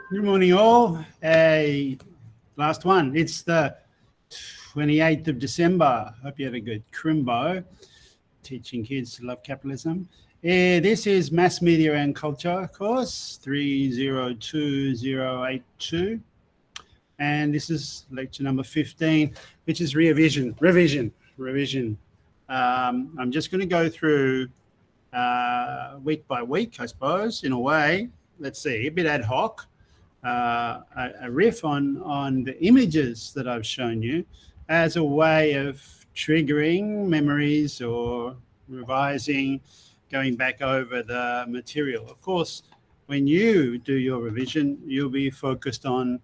Good morning, all. Last one. It's the 28th of December. Hope you had a good crimbo. Teaching kids to love capitalism. This is Mass Media and Culture course 302082. And this is lecture number 15, which is revision. I'm just going to go through week by week, I suppose, in a way. Let's see, a bit ad hoc. A riff on the images that I've shown you as a way of triggering memories or revising, going back over the material. Of course, when you do your revision, you'll be focused on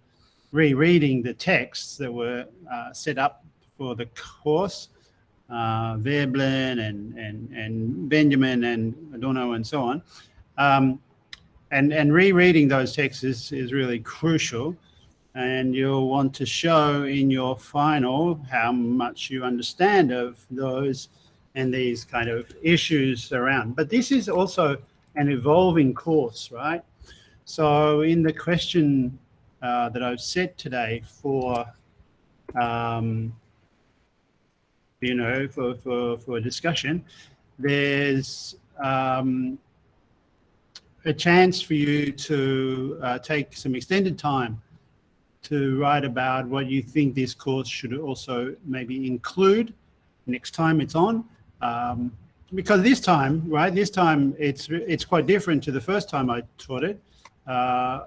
rereading the texts that were set up for the course, Veblen and Benjamin and Adorno and so on. And rereading those texts is really crucial, and you'll want to show in your final how much you understand of those and these kind of issues around. But this is also an evolving course, right? So in the question that I've set today for for discussion, there's a chance for you to take some extended time to write about what you think this course should also maybe include next time it's on. Because this time it's quite different to the first time I taught it.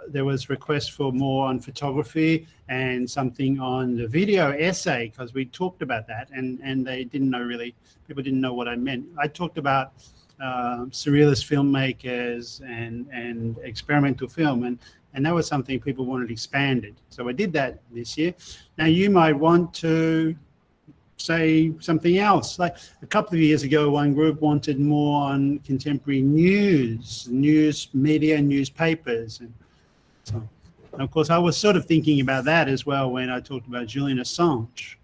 There was requests for more on photography and something on the video essay, because we talked about that and they didn't know really, people didn't know what I meant. I talked about surrealist filmmakers and experimental film, and that was something people wanted expanded. So I did that this year. Now you might want to say something else. Like a couple of years ago, one group wanted more on contemporary news media, newspapers, and so. And of course, I was sort of thinking about that as well when I talked about Julian Assange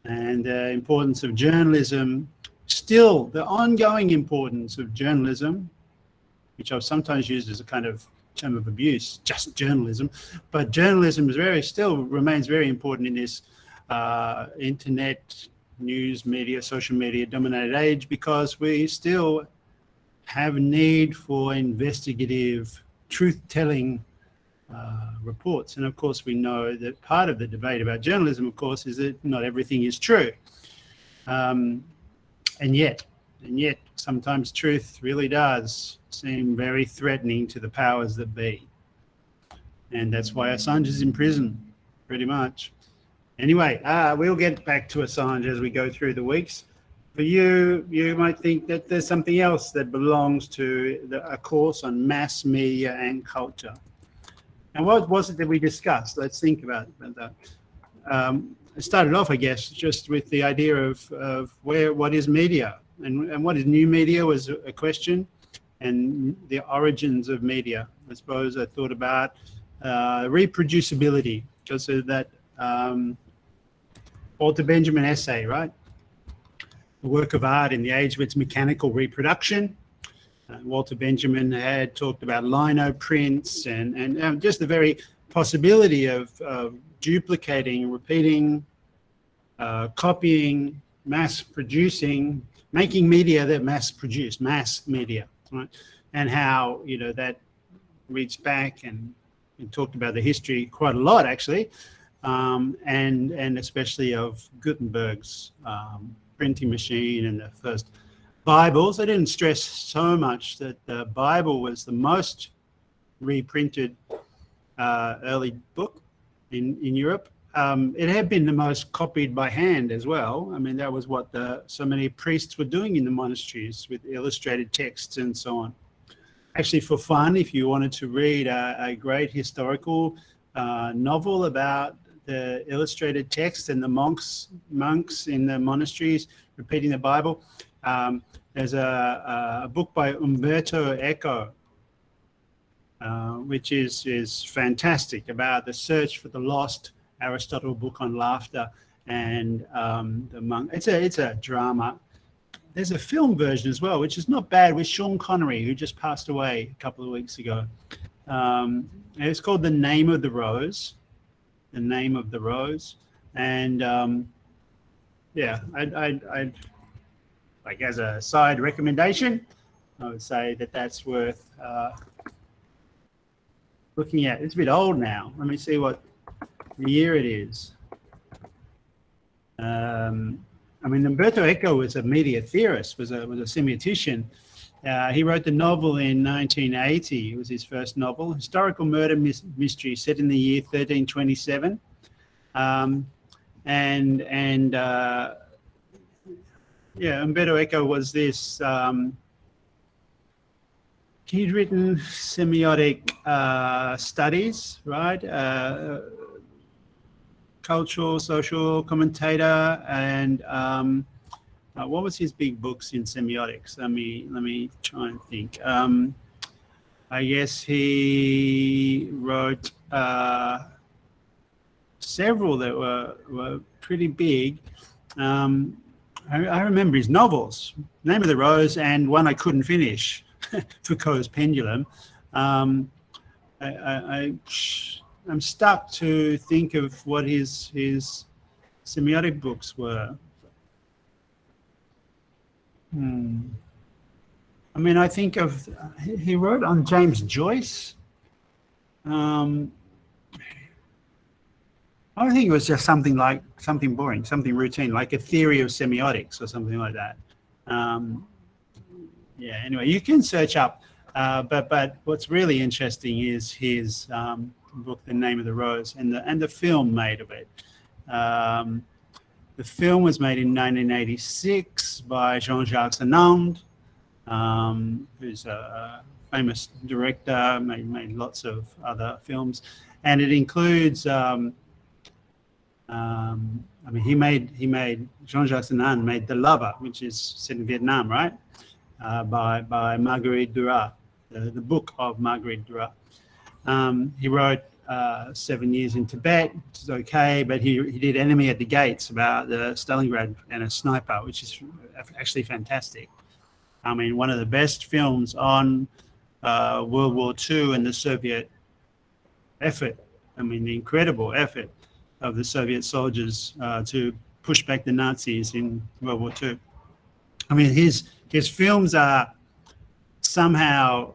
and the importance of journalism. Still, the ongoing importance of journalism, which I've sometimes used as a kind of term of abuse, just journalism, but journalism still remains very important in this internet, news media, social media dominated age, because we still have a need for investigative, truth-telling reports. And of course, we know that part of the debate about journalism, of course, is that not everything is true. And yet, sometimes truth really does seem very threatening to the powers that be. And that's why Assange is in prison, pretty much. Anyway, we'll get back to Assange as we go through the weeks. For you might think that there's something else that belongs to a course on mass media and culture. And what was it that we discussed? Let's think about that. I started off, I guess, just with the idea of what is media and what is new media was a question, and the origins of media. I suppose I thought about reproducibility, because of that Walter Benjamin essay, right? The work of art in the age of its mechanical reproduction. Walter Benjamin had talked about lino prints and just the very possibility of duplicating, repeating, copying, mass producing, making media that mass media, right? And how that reads back and talked about the history quite a lot, actually, and especially of Gutenberg's printing machine and the first Bibles. I didn't stress so much that the Bible was the most reprinted early book in Europe. It had been the most copied by hand as well. I mean, that was what so many priests were doing in the monasteries, with illustrated texts and so on. Actually, for fun, if you wanted to read a great historical novel about the illustrated text and the monks in the monasteries repeating the Bible, there's a book by Umberto Eco, which is fantastic, about the search for the lost Aristotle book on laughter and the monk. It's a drama. There's a film version as well, which is not bad, with Sean Connery, who just passed away a couple of weeks ago. It's called The Name of the Rose. The Name of the Rose. And yeah, I'd like, as a side recommendation, I would say that that's worth looking at. It's a bit old now. Let me see what year it is. I mean, Umberto Eco was a media theorist, was a semiotician. He wrote the novel in 1980. It was his first novel, historical murder mystery set in the year 1327. Yeah, Umberto Eco was this. He'd written semiotic studies, right? Cultural, social commentator, and what was his big books in semiotics? Let me try and think. I guess he wrote several that were pretty big. I remember his novels, Name of the Rose, and one I couldn't finish, Foucault's Pendulum. I'm stuck to think of what his semiotic books were. I mean, I think of, he wrote on James Joyce. I think it was just something boring, something routine, like a theory of semiotics or something like that. Yeah, anyway, you can search up, but what's really interesting is his book, The Name of the Rose, and the film made of it. The film was made in 1986 by Jean-Jacques Anand, who's a famous director, made lots of other films, and it includes. I mean, he made Jean-Jacques Anand made The Lover, which is set in Vietnam, right? By Marguerite Duras, the book of Marguerite Duras. He wrote 7 Years in Tibet, which is okay, but he did Enemy at the Gates about the Stalingrad and a sniper, which is actually fantastic. I mean, one of the best films on World War II and the Soviet effort. I mean, the incredible effort of the Soviet soldiers to push back the Nazis in World War II. I mean, his films are somehow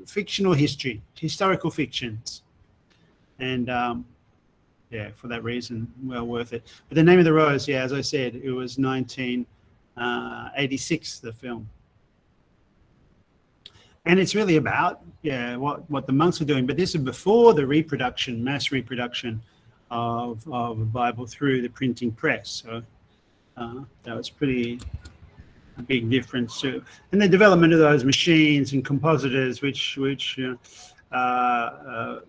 fictional history, historical fictions. And yeah, for that reason, well worth it. But The Name of the Rose, yeah, as I said, it was 1986, the film. And it's really about, yeah, what the monks are doing. But this is before the reproduction, mass reproduction of the Bible through the printing press. So that was pretty a big difference too. And the development of those machines and compositors, which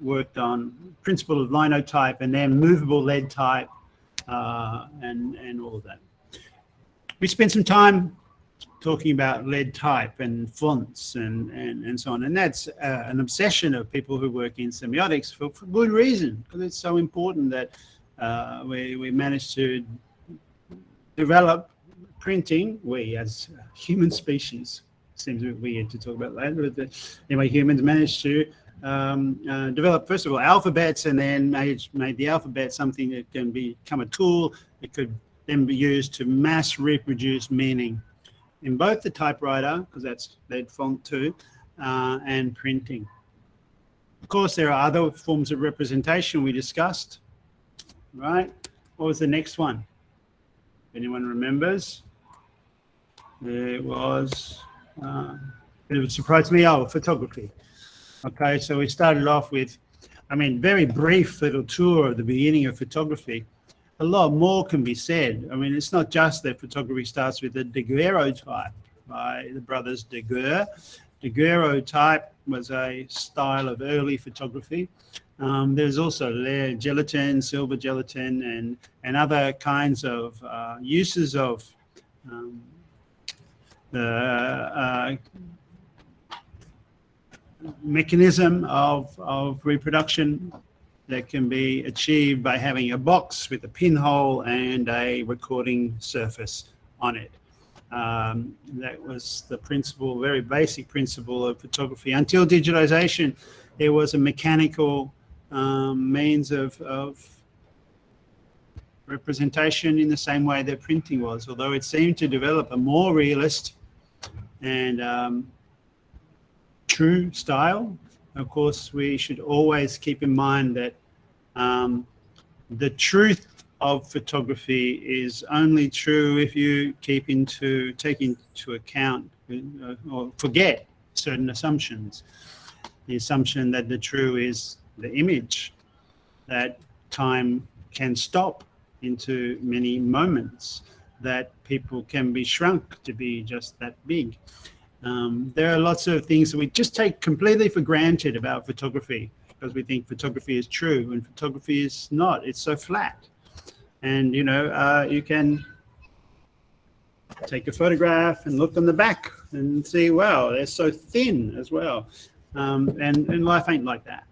worked on principle of linotype and then movable lead type and all of that. We spent some time talking about lead type and fonts and so on. And that's an obsession of people who work in semiotics for good reason, because it's so important that we manage to develop printing. We as human species, seems a bit weird to talk about that, but anyway, humans managed to develop, first of all, alphabets, and then made the alphabet something that can become a tool that could then be used to mass reproduce meaning in both the typewriter, because that's lead font too, and printing. Of course, there are other forms of representation we discussed, right? What was the next one? Anyone remembers? It was, it would surprise me, photography. Okay, so we started off with, I mean, very brief little tour of the beginning of photography. A lot more can be said. I mean, it's not just that photography starts with the daguerreotype by the brothers Daguerre. Daguerreotype was a style of early photography. There's also lead gelatin, silver gelatin, and other kinds of uses of the mechanism of reproduction that can be achieved by having a box with a pinhole and a recording surface on it. That was the principle, very basic principle of photography. Until digitization, it was a mechanical means of representation in the same way that printing was, although it seemed to develop a more realist and true style. Of course, we should always keep in mind that the truth of photography is only true if you take into account or forget certain assumptions. The assumption that the true is the image, that time can stop into many moments, that people can be shrunk to be just that big. There are lots of things that we just take completely for granted about photography because we think photography is true, and photography is not. It's so flat. And, you can take a photograph and look on the back and see, wow, they're so thin as well. And life ain't like that.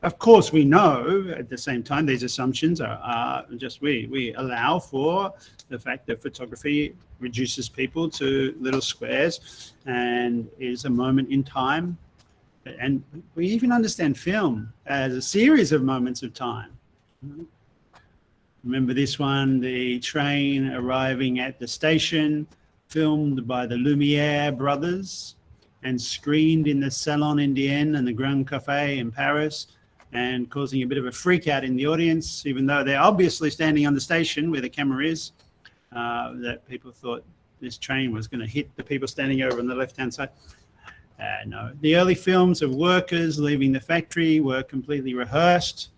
Of course, we know at the same time these assumptions are just we allow for the fact that photography reduces people to little squares and is a moment in time. And we even understand film as a series of moments of time. Remember this one, the train arriving at the station, filmed by the Lumiere brothers and screened in the Salon Indien and the Grand Café in Paris, and causing a bit of a freak out in the audience, even though they're obviously standing on the station where the camera is, that people thought this train was going to hit the people standing over on the left-hand side. No, the early films of workers leaving the factory were completely rehearsed.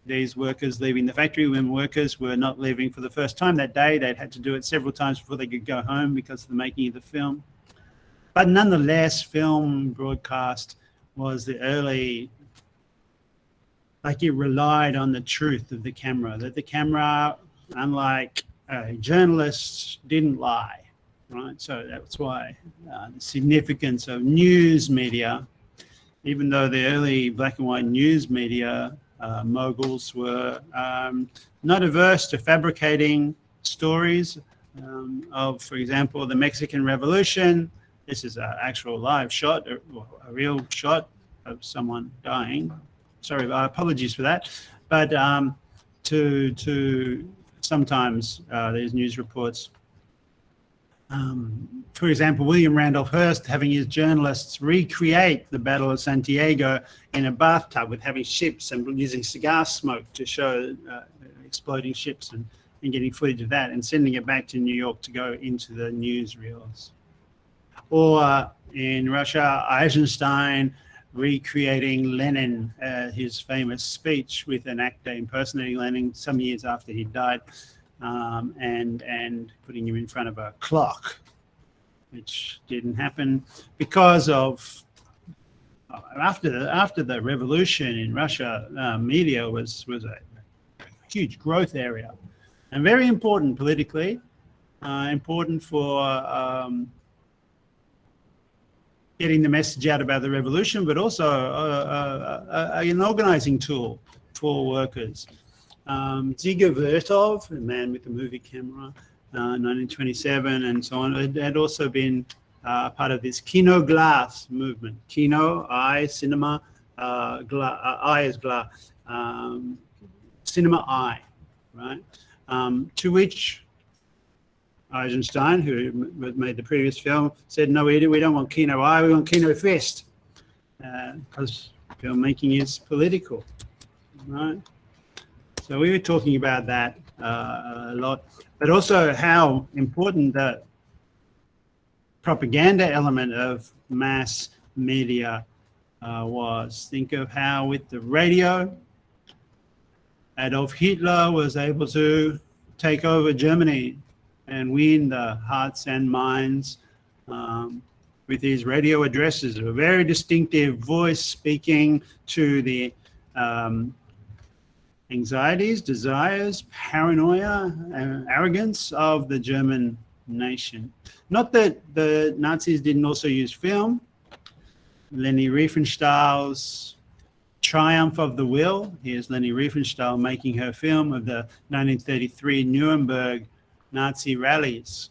These workers leaving the factory, when workers were not leaving for the first time that day, they'd had to do it several times before they could go home because of the making of the film. But nonetheless, film broadcast was the early, like it relied on the truth of the camera, that the camera, unlike journalists, didn't lie. Right, so that's why the significance of news media, even though the early black and white news media moguls were not averse to fabricating stories of, for example, the Mexican Revolution. This is an actual live shot, a real shot of someone dying. Sorry, apologies for that. But to sometimes these news reports, for example, William Randolph Hearst having his journalists recreate the Battle of Santiago in a bathtub with having ships and using cigar smoke to show exploding ships and getting footage of that and sending it back to New York to go into the newsreels. Or in Russia, Eisenstein recreating Lenin, his famous speech with an actor impersonating Lenin some years after he died. And putting him in front of a clock, which didn't happen because of after the revolution in Russia, media was a huge growth area and very important politically, important for getting the message out about the revolution, but also an organizing tool for workers. Dziga Vertov, the man with the movie camera, 1927 and so on, had also been part of this Kino Glas movement. Kino, eye, cinema, eye is glass, cinema eye, right? To which Eisenstein, who made the previous film, said, no, we don't want Kino eye, we want Kino fest, because filmmaking is political, right? So we were talking about that a lot, but also how important the propaganda element of mass media was. Think of how with the radio, Adolf Hitler was able to take over Germany and win the hearts and minds with his radio addresses, a very distinctive voice speaking to the anxieties, desires, paranoia, and arrogance of the German nation. Not that the Nazis didn't also use film. Leni Riefenstahl's Triumph of the Will. Here's Leni Riefenstahl making her film of the 1933 Nuremberg Nazi rallies,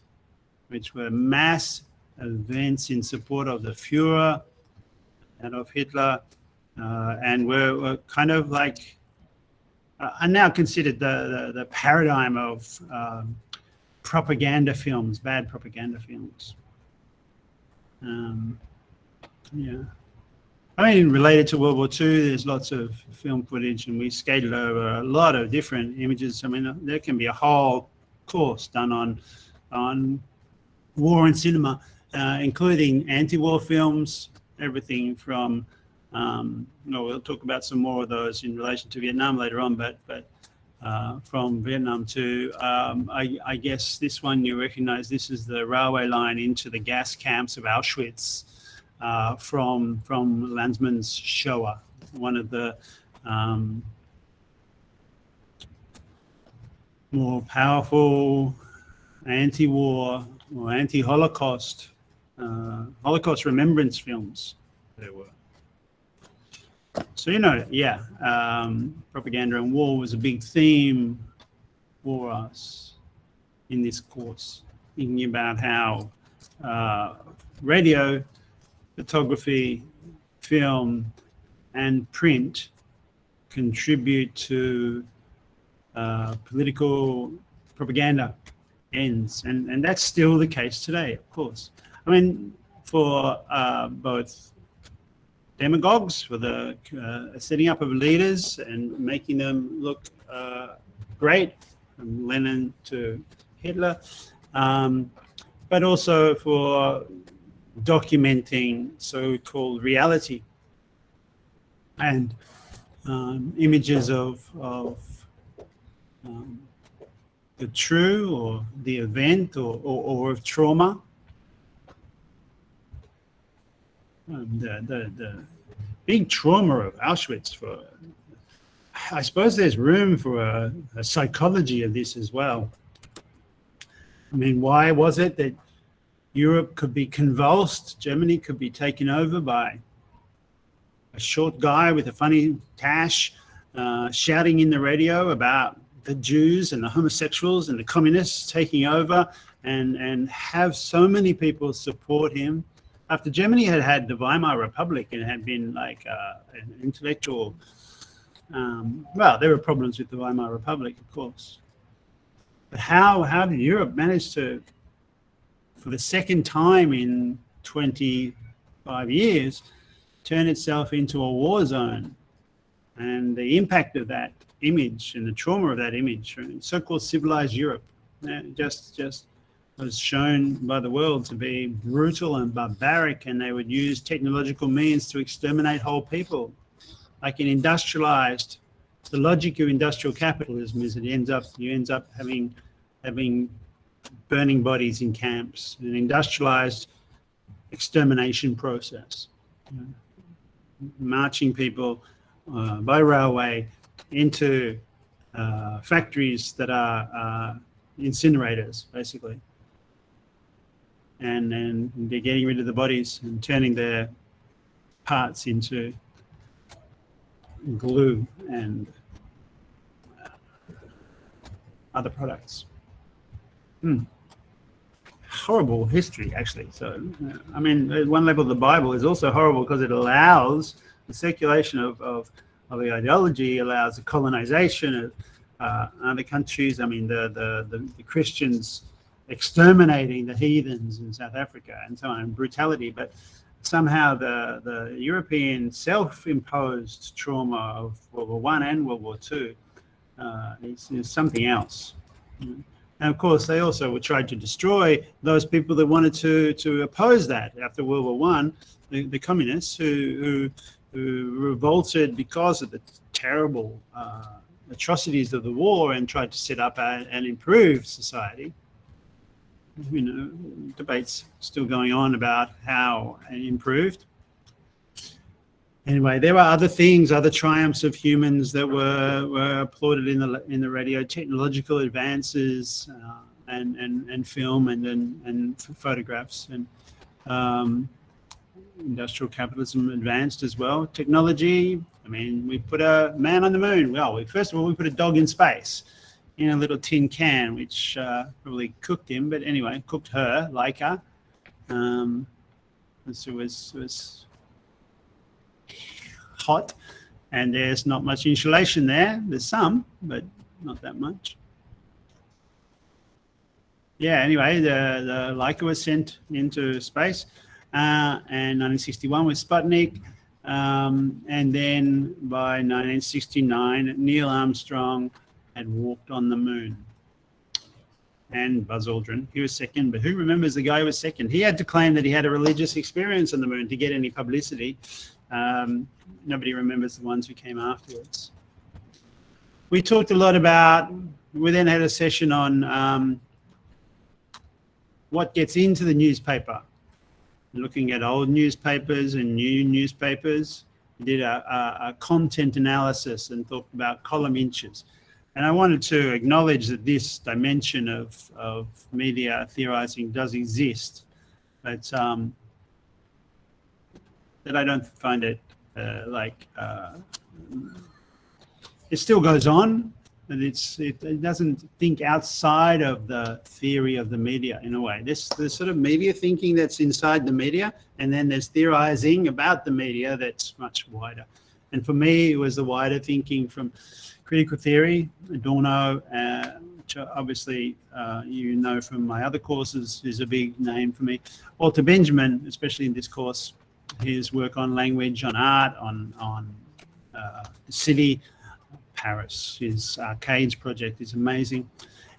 which were mass events in support of the Führer and of Hitler, and were kind of like are now considered the paradigm of propaganda films, bad propaganda films. Yeah. I mean, related to World War II, there's lots of film footage, and we skated over a lot of different images. I mean, there can be a whole course done on war and cinema, including anti-war films, everything from, we'll talk about some more of those in relation to Vietnam later on, but from Vietnam to, I guess this one you recognize, this is the railway line into the gas camps of Auschwitz. From Landsman's Shoah, one of the more powerful anti-war or anti-Holocaust Holocaust remembrance films there were. So, propaganda and war was a big theme for us in this course, thinking about how radio, photography, film, and print contribute to political propaganda ends, and that's still the case today, of course. I mean, for both demagogues, for the setting up of leaders and making them look great, from Lenin to Hitler, but also for documenting so-called reality and images of the true or the event or of trauma. The big trauma of Auschwitz. I suppose there's room for a psychology of this as well. I mean, why was it that Europe could be convulsed, Germany could be taken over by a short guy with a funny tash shouting in the radio about the Jews and the homosexuals and the communists taking over, and have so many people support him? After Germany had had the Weimar Republic and had been like an intellectual, there were problems with the Weimar Republic, of course. But how did Europe manage to, for the second time in 25 years, turn itself into a war zone? And the impact of that image and the trauma of that image, so-called civilized Europe, just was shown by the world to be brutal and barbaric, and they would use technological means to exterminate whole people. Like in industrialized, the logic of industrial capitalism is you ends up having burning bodies in camps, an industrialized extermination process, marching people by railway into factories that are incinerators, basically. And then they're getting rid of the bodies and turning their parts into glue and other products. Horrible history, actually. So, I mean, at one level, the Bible is also horrible because it allows the circulation of the ideology, allows the colonization of other countries. I mean, the Christians exterminating the heathens in South Africa and so on, brutality. But somehow the European self-imposed trauma of World War I and World War II is something else. And of course, they also tried to destroy those people that wanted to oppose that after World War I, the communists who revolted because of the terrible atrocities of the war and tried to set up an improved society. Debates still going on about how it improved. Anyway, there were other things, other triumphs of humans that were applauded in the radio, technological advances and film and photographs, and industrial capitalism advanced as well. Technology, I mean, we put a man on the moon. Well, first of all, we put a dog in space in a little tin can, which probably cooked him, but anyway, cooked her, like her. It was hot, and there's not much insulation there. There's some, but not that much. Yeah, anyway, the Laika was sent into space, and 1961 with Sputnik, and then by 1969, Neil Armstrong had walked on the moon. And Buzz Aldrin, he was second, but who remembers the guy who was second? He had to claim that he had a religious experience on the moon to get any publicity. Nobody remembers the ones who came afterwards. We talked a lot about, we then had a session on what gets into the newspaper, looking at old newspapers and new newspapers. We did a content analysis and talked about column inches. And I wanted to acknowledge that this dimension of media theorizing does exist, but that I don't find it it still goes on, but it doesn't think outside of the theory of the media in a way. There's sort of media thinking that's inside the media, and then there's theorizing about the media that's much wider. And for me, it was the wider thinking from critical theory, Adorno, which obviously you know from my other courses is a big name for me. Walter Benjamin, especially in this course, his work on language, on art, on the city, Paris, his Arcades project is amazing.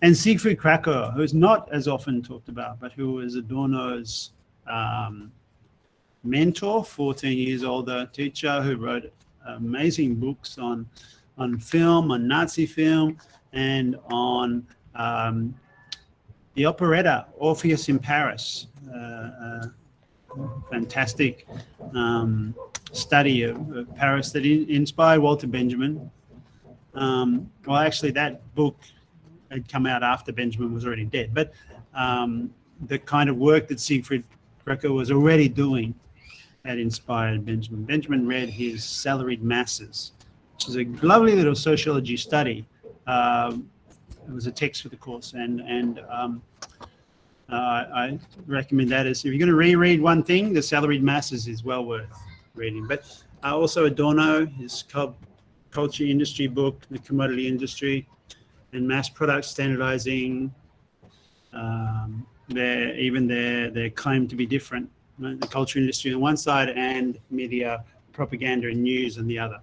And Siegfried Kracauer, who's not as often talked about, but who was Adorno's mentor, 14 years older teacher who wrote amazing books on film, on Nazi film, and on the operetta Orpheus in Paris. Fantastic study of Paris that inspired Walter Benjamin. Well, actually, that book had come out after Benjamin was already dead, but the kind of work that Siegfried Kracauer was already doing had inspired Benjamin. Benjamin read his Salaried Masses, which is a lovely little sociology study. It was a text for the course, and I recommend that as if you're going to reread one thing, the Salaried Masses is well worth reading. But also Adorno, his culture industry book, The Commodity Industry, and Mass Product Standardizing, their claim to be different, right? The culture industry on one side and media, propaganda and news on the other.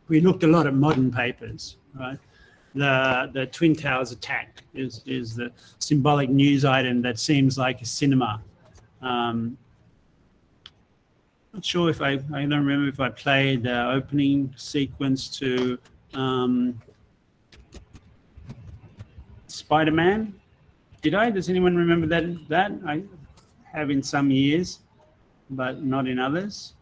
We looked a lot at modern papers, right? The Twin Towers attack is the symbolic news item that seems like a cinema. Not sure if I don't remember if I played the opening sequence to Spider-Man. Did I? Does anyone remember that? I have in some years, but not in others.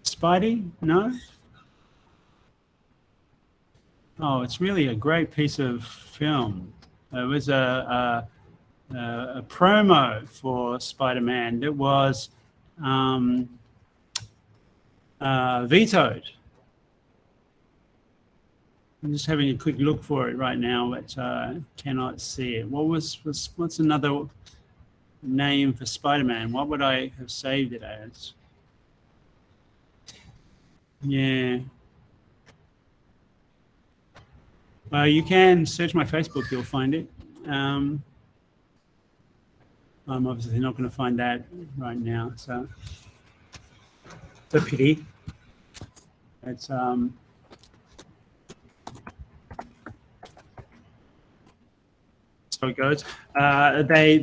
Spidey? No? Oh, it's really a great piece of film. It was a promo for Spider-Man that was vetoed. I'm just having a quick look for it right now, but cannot see it. What's another name for Spider-Man? What would I have saved it as? Yeah. Well, you can search my Facebook, you'll find it. I'm obviously not going to find that right now, so it's a pity. It's so it goes. They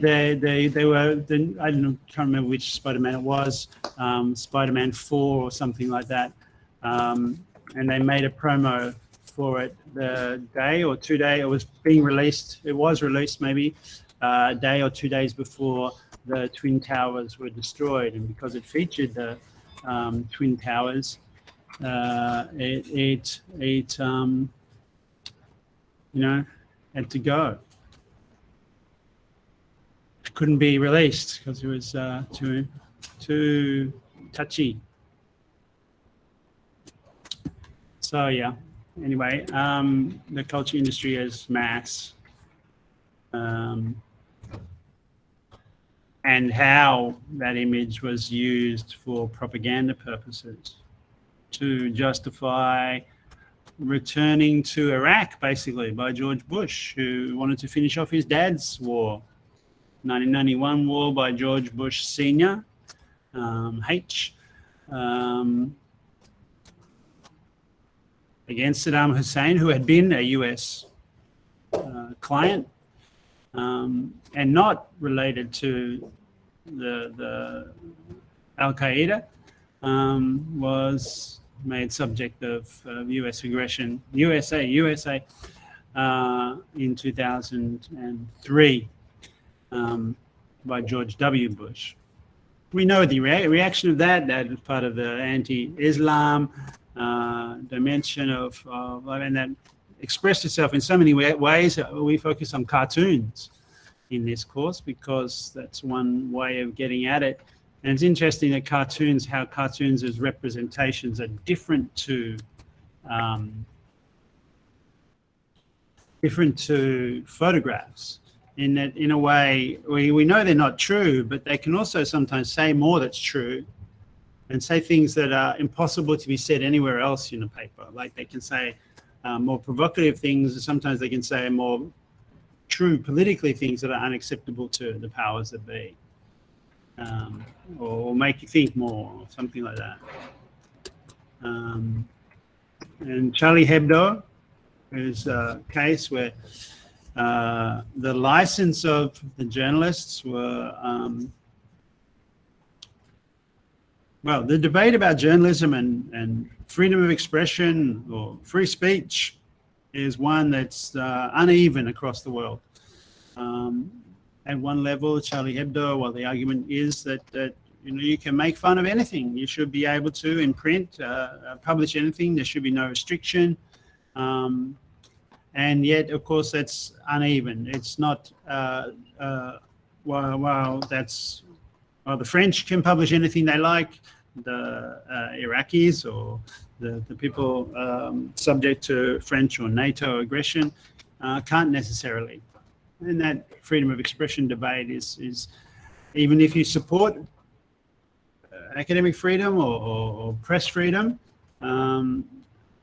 were, I can't remember which Spider-Man it was, Spider-Man 4 or something like that. And they made a promo for it the day or 2 days. It was being released. It was released maybe a day or 2 days before the Twin Towers were destroyed. And because it featured the Twin Towers, had to go. It couldn't be released because it was too touchy. So yeah. Anyway, the culture industry as mass, and how that image was used for propaganda purposes to justify returning to Iraq, basically, by George Bush, who wanted to finish off his dad's war. 1991 war by George Bush Sr., H, against Saddam Hussein, who had been a US client, and not related to the Al-Qaeda, was made subject of US aggression, USA, in 2003 by George W. Bush. We know the reaction of that. That is part of the anti-Islam dimension of and that expressed itself in so many ways. We focus on cartoons in this course because that's one way of getting at it. And it's interesting that how cartoons as representations are different to photographs. In that, in a way, we know they're not true, but they can also sometimes say more that's true and say things that are impossible to be said anywhere else in a paper. Like they can say more provocative things. Sometimes they can say more true politically things that are unacceptable to the powers that be, or make you think more, or something like that. And Charlie Hebdo is a case where the license of the journalists were, well, the debate about journalism and freedom of expression or free speech is one that's uneven across the world. At one level, Charlie Hebdo, well, the argument is that you can make fun of anything. You should be able to, in print, publish anything. There should be no restriction. And yet, of course, that's uneven. It's not, the French can publish anything they like. The Iraqis or the people subject to French or NATO aggression can't necessarily. And that freedom of expression debate is even if you support academic freedom or press freedom,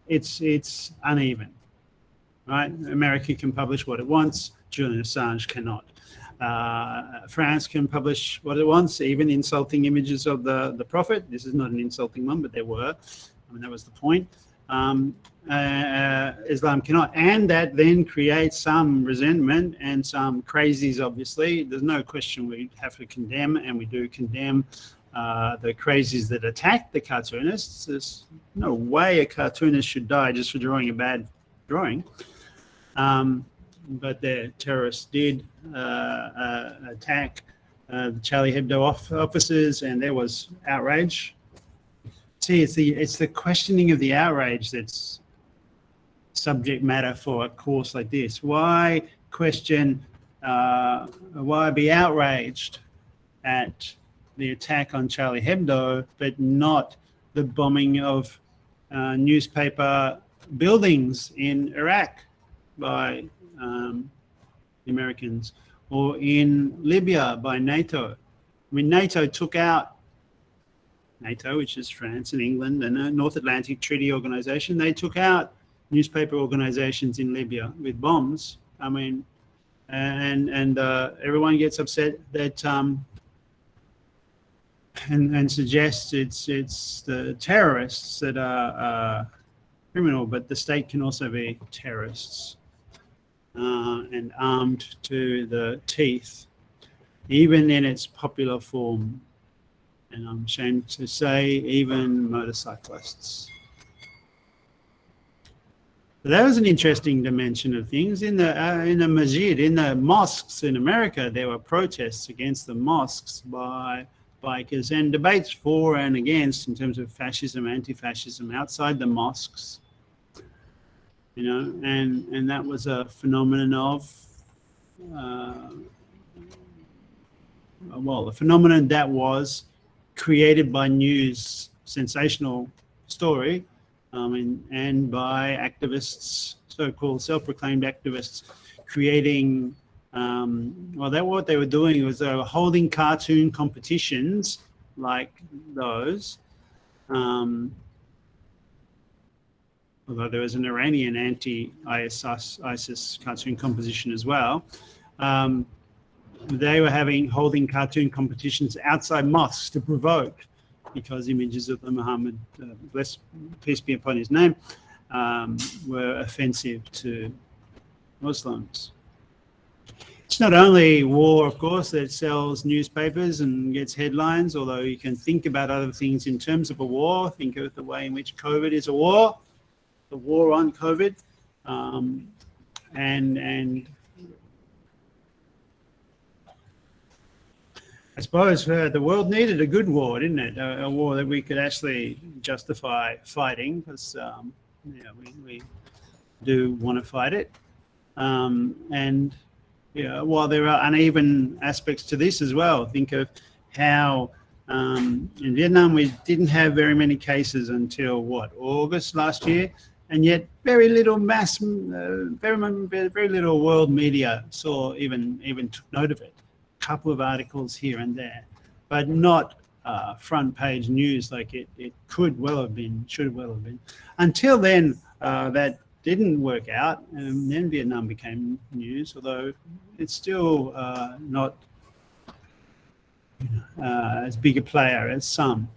it's uneven. Right? America can publish what it wants. Julian Assange cannot. France can publish what it wants, even insulting images of the Prophet. This is not an insulting one, but there were. I mean, that was the point. Islam cannot. And that then creates some resentment and some crazies, obviously. There's no question we have to condemn, and we do condemn the crazies that attack the cartoonists. There's no way a cartoonist should die just for drawing a bad drawing. But the terrorists did attack the Charlie Hebdo officers, and there was outrage. See, it's the questioning of the outrage that's subject matter for a course like this. Why question? Why be outraged at the attack on Charlie Hebdo, but not the bombing of newspaper buildings in Iraq by the Americans, or in Libya by NATO? I mean, NATO took out NATO, which is France and England and a North Atlantic Treaty Organization. They took out newspaper organizations in Libya with bombs. I mean, and everyone gets upset that and suggests it's the terrorists that are criminal, but the state can also be terrorists and armed to the teeth, even in its popular form. And I'm ashamed to say, even motorcyclists. So that was an interesting dimension of things. In the masjid, in the mosques in America, there were protests against the mosques by bikers and debates for and against in terms of fascism, anti-fascism outside the mosques. and that was a phenomenon of, a phenomenon that was created by news, sensational story, and by activists, so-called self-proclaimed activists, creating, what they were doing was they were holding cartoon competitions like those, although there was an Iranian anti-ISIS cartoon competition as well. They were holding cartoon competitions outside mosques to provoke, because images of the Muhammad, peace be upon his name, were offensive to Muslims. It's not only war, of course, that sells newspapers and gets headlines, although you can think about other things in terms of a war. Think of the way in which COVID is a war, the war on COVID, and I suppose the world needed a good war, didn't it? A war that we could actually justify fighting, because we do want to fight it. And while there are uneven aspects to this as well, think of how in Vietnam we didn't have very many cases until August last year, and yet very little very little world media even took note of it. Couple of articles here and there, but not front page news like it could well have been, should well have been. Until then, that didn't work out, and then Vietnam became news, although it's still not as big a player as some.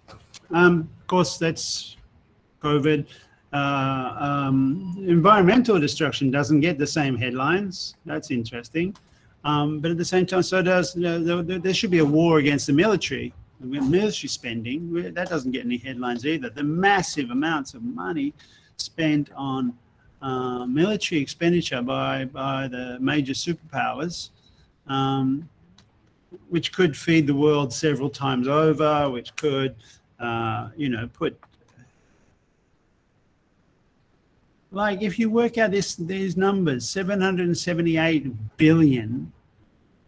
Of course, that's COVID. Environmental destruction doesn't get the same headlines. That's interesting. But at the same time, so does, there should be a war against the military spending. That doesn't get any headlines either. The massive amounts of money spent on military expenditure by the major superpowers, which could feed the world several times over, which could, put, like, if you work out these numbers, 778 billion,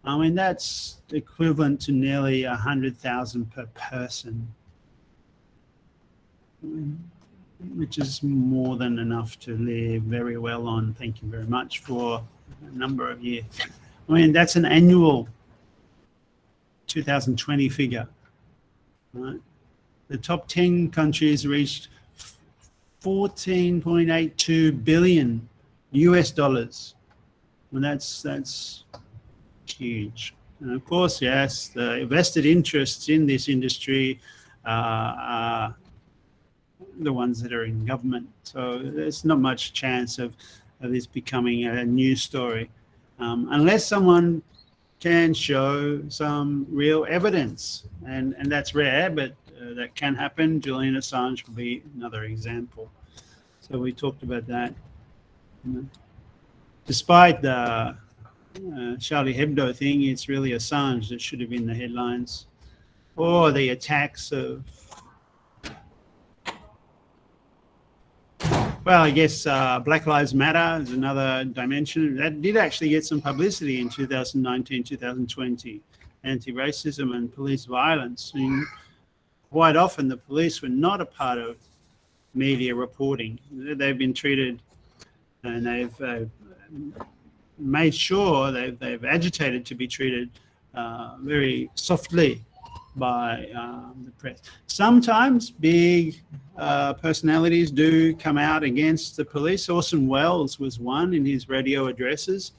I mean, that's equivalent to nearly 100,000 per person, which is more than enough to live very well on. Thank you very much for a number of years. I mean, that's an annual 2020 figure, right? The top 10 countries reached 14.82 billion US dollars. And that's huge. And of course, yes, the vested interests in this industry are the ones that are in government. So there's not much chance of this becoming a news story, unless someone can show some real evidence, and that's rare, but that can happen. Julian Assange will be another example. So we talked about that. Despite the Charlie Hebdo thing, it's really Assange that should have been the headlines, or the attacks of, well, I guess Black Lives Matter is another dimension. That did actually get some publicity in 2019, 2020. Anti-racism and police violence. I mean, quite often the police were not a part of media reporting. They've been treated, and they've made sure they've agitated to be treated very softly by the press. Sometimes big personalities do come out against the police. Orson Welles was one in his radio addresses.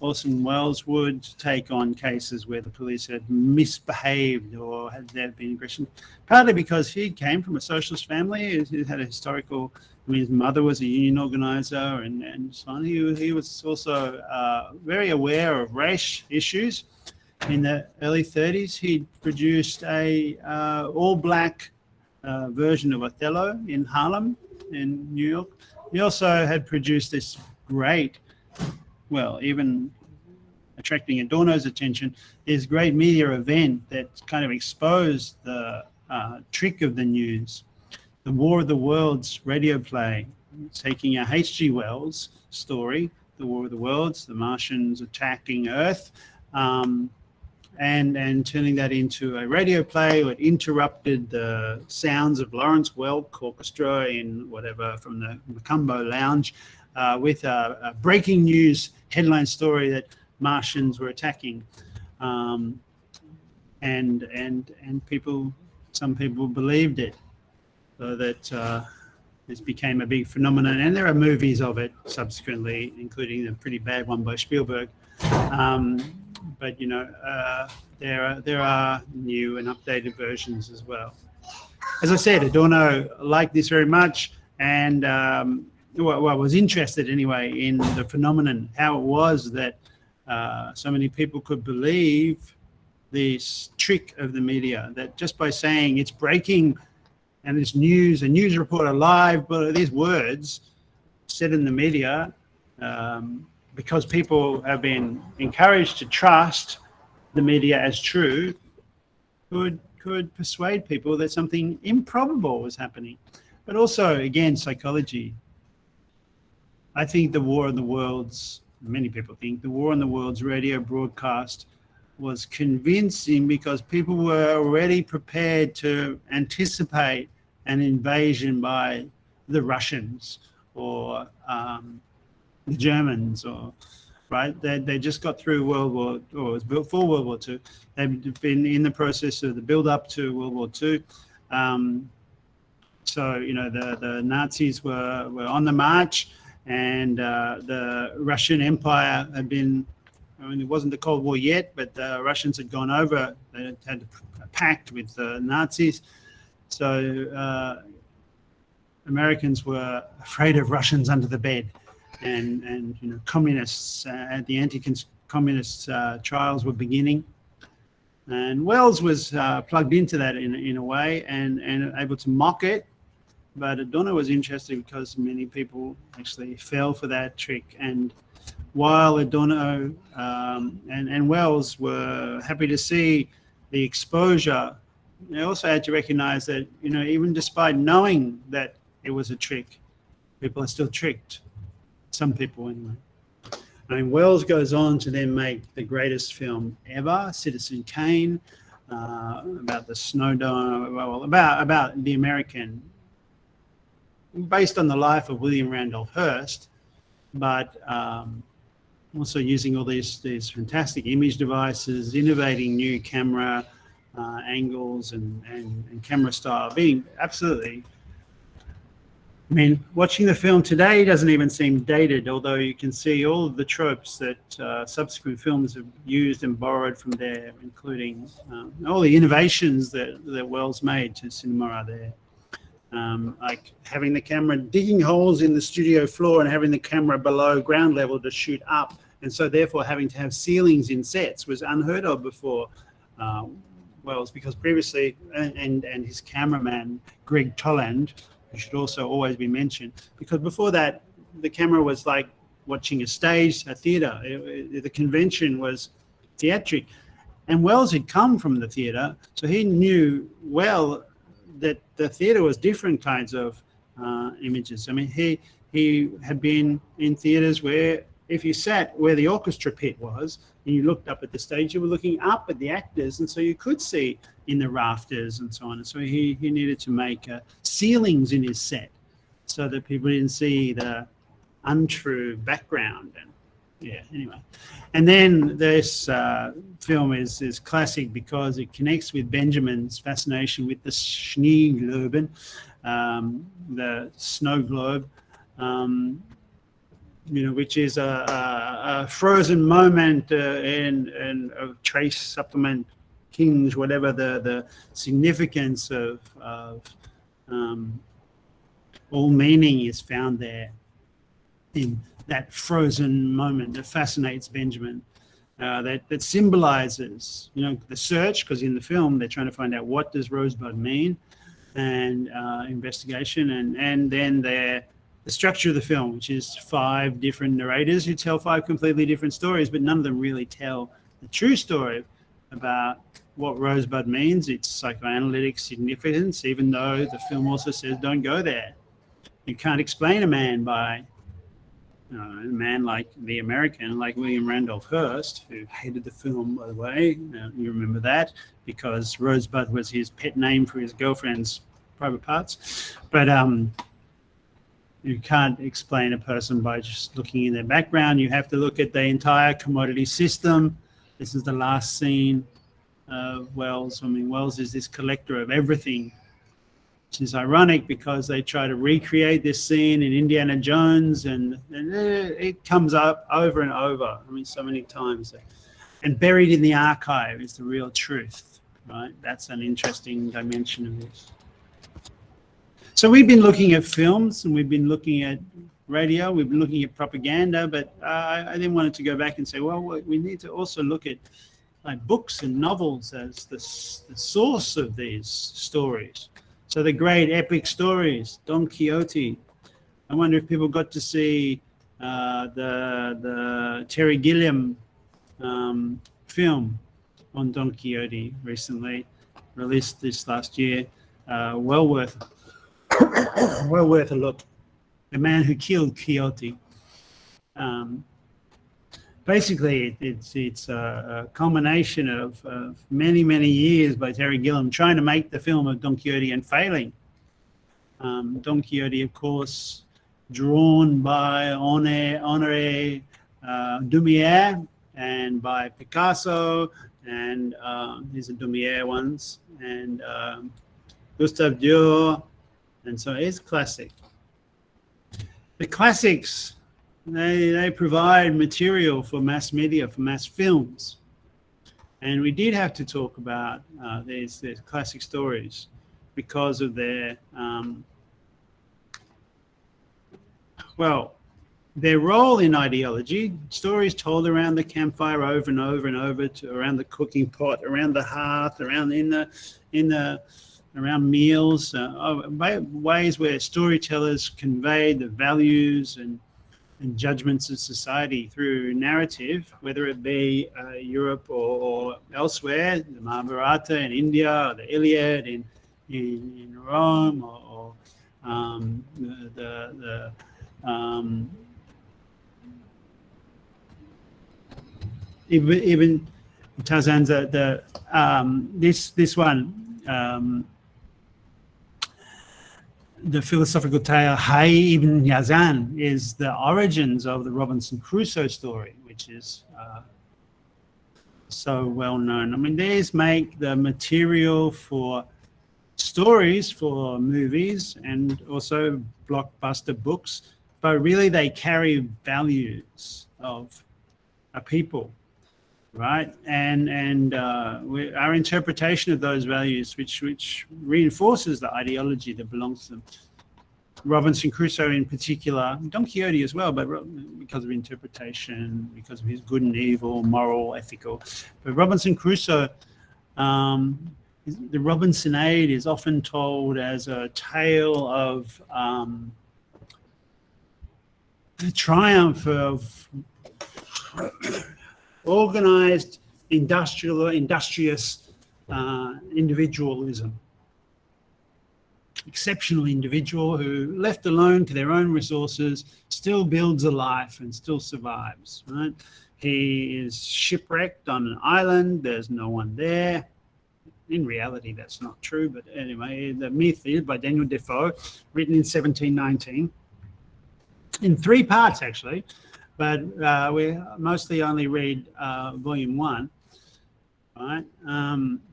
Orson Welles would take on cases where the police had misbehaved or had there been aggression, partly because he came from a socialist family. He had a historical, I mean, his mother was a union organizer and so on. He was also very aware of race issues. In the early 30s, he produced a all-black version of Othello in Harlem, in New York. He also had produced this great, well, even attracting Adorno's attention, this great media event that kind of exposed the trick of the news, the War of the Worlds radio play, taking a H.G. Wells story, The War of the Worlds, the Martians attacking Earth, and turning that into a radio play. It interrupted the sounds of Lawrence Welk Orchestra in whatever from the Macumbo Lounge with a breaking news headline story that Martians were attacking, and some people believed it, so that this became a big phenomenon. And there are movies of it subsequently, including a pretty bad one by Spielberg. But there are new and updated versions as well. As I said, Adorno liked this very much, and was interested anyway in the phenomenon, how it was that so many people could believe this trick of the media, that just by saying it's breaking and it's news, a news reporter live, but these words said in the media, because people have been encouraged to trust the media as true, could persuade people that something improbable was happening. But also, again, psychology. I think the War of the Worlds, many people think, the War on the Worlds radio broadcast was convincing because people were already prepared to anticipate an invasion by the Russians or the Germans, or right? They just got through World War, or it was before World War II. They've been in the process of the build up to World War II. So the Nazis were on the march, and the Russian Empire had been. I mean, it wasn't the Cold War yet, but the Russians had gone over. They had a pact with the Nazis. So Americans were afraid of Russians under the bed, and communists, the anti-communist trials were beginning. And Wells was plugged into that in a way and able to mock it. But Adorno was interested because many people actually fell for that trick. And while Adorno and Wells were happy to see the exposure, they also had to recognize that, even despite knowing that it was a trick, people are still tricked. Some people, anyway. I mean, Wells goes on to then make the greatest film ever, Citizen Kane, about the Snowdon, well, about the American, based on the life of William Randolph Hearst, but also using all these fantastic image devices, innovating new camera angles and camera style, being absolutely. I mean, watching the film today doesn't even seem dated, although you can see all of the tropes that subsequent films have used and borrowed from there, including all the innovations that Wells made to cinema are there. Like having the camera digging holes in the studio floor and having the camera below ground level to shoot up, and so therefore having to have ceilings in sets was unheard of before Wells, because previously, and his cameraman Greg Toland, who should also always be mentioned, because before that the camera was like watching a stage, a theatre. The convention was theatric, and Wells had come from the theatre, so he knew well that the theatre was different kinds of images. I mean, he had been in theatres where if you sat where the orchestra pit was and you looked up at the stage, you were looking up at the actors, and so you could see in the rafters and so on. And so he needed to make ceilings in his set so that people didn't see the untrue background. And yeah, anyway. And then this film is classic because it connects with Benjamin's fascination with the Schneegloben, the snow globe, which is a frozen moment in a trace supplement, King's, whatever the significance of all meaning is found there in that frozen moment that fascinates Benjamin, that symbolizes, the search, because in the film they're trying to find out what does Rosebud mean, and investigation, and then the structure of the film, which is 5 different narrators who tell 5 completely different stories, but none of them really tell the true story about what Rosebud means, its psychoanalytic significance, even though the film also says don't go there. You can't explain a man by a man like the American, like William Randolph Hearst, who hated the film, by the way. You remember that, because Rosebud was his pet name for his girlfriend's private parts. But you can't explain a person by just looking in their background. You have to look at the entire commodity system. This is the last scene of Wells. I mean, Wells is this collector of everything, which is ironic because they try to recreate this scene in Indiana Jones, and it comes up over and over. I mean, so many times. And buried in the archive is the real truth, right? That's an interesting dimension of this. So we've been looking at films, and we've been looking at radio, we've been looking at propaganda, but I then wanted to go back and say, well, we need to also look at like books and novels as the source of these stories. So the great epic stories, Don Quixote. I wonder if people got to see the Terry Gilliam film on Don Quixote recently, released this last year. Well worth a look. The man who killed Quixote. Basically, it's a culmination of many years by Terry Gilliam trying to make the film of Don Quixote and failing. Don Quixote, of course, drawn by Honoré Daumier and by Picasso, and these are Daumier ones, and Gustave Dior, and so it's classic. The classics, they provide material for mass media, for mass films. And we did have to talk about these classic stories because of their, their role in ideology. Stories told around the campfire over and over and over, around the cooking pot, around the hearth, around around meals, ways where storytellers convey the values and judgments of society through narrative, whether it be Europe or elsewhere, the Mahabharata in India, or the Iliad in Rome, or even Tarzan's this one. The philosophical tale Hay ibn Yazan is the origins of the Robinson Crusoe story, which is so well known. I mean, these make the material for stories, for movies, and also blockbuster books, but really they carry values of a people, right? And our interpretation of those values, which reinforces the ideology that belongs to them. Robinson Crusoe in particular, Don Quixote as well, but because of interpretation, because of his good and evil, moral, ethical. But Robinson Crusoe, the Robinsonade is often told as a tale of the triumph of organized, industrious individualism. Exceptional individual who, left alone to their own resources, still builds a life and still survives, right? He is shipwrecked on an island. There's no one there. In reality, that's not true. But anyway, the myth is by Daniel Defoe, written in 1719, in 3 parts, actually. But we mostly only read volume 1, right?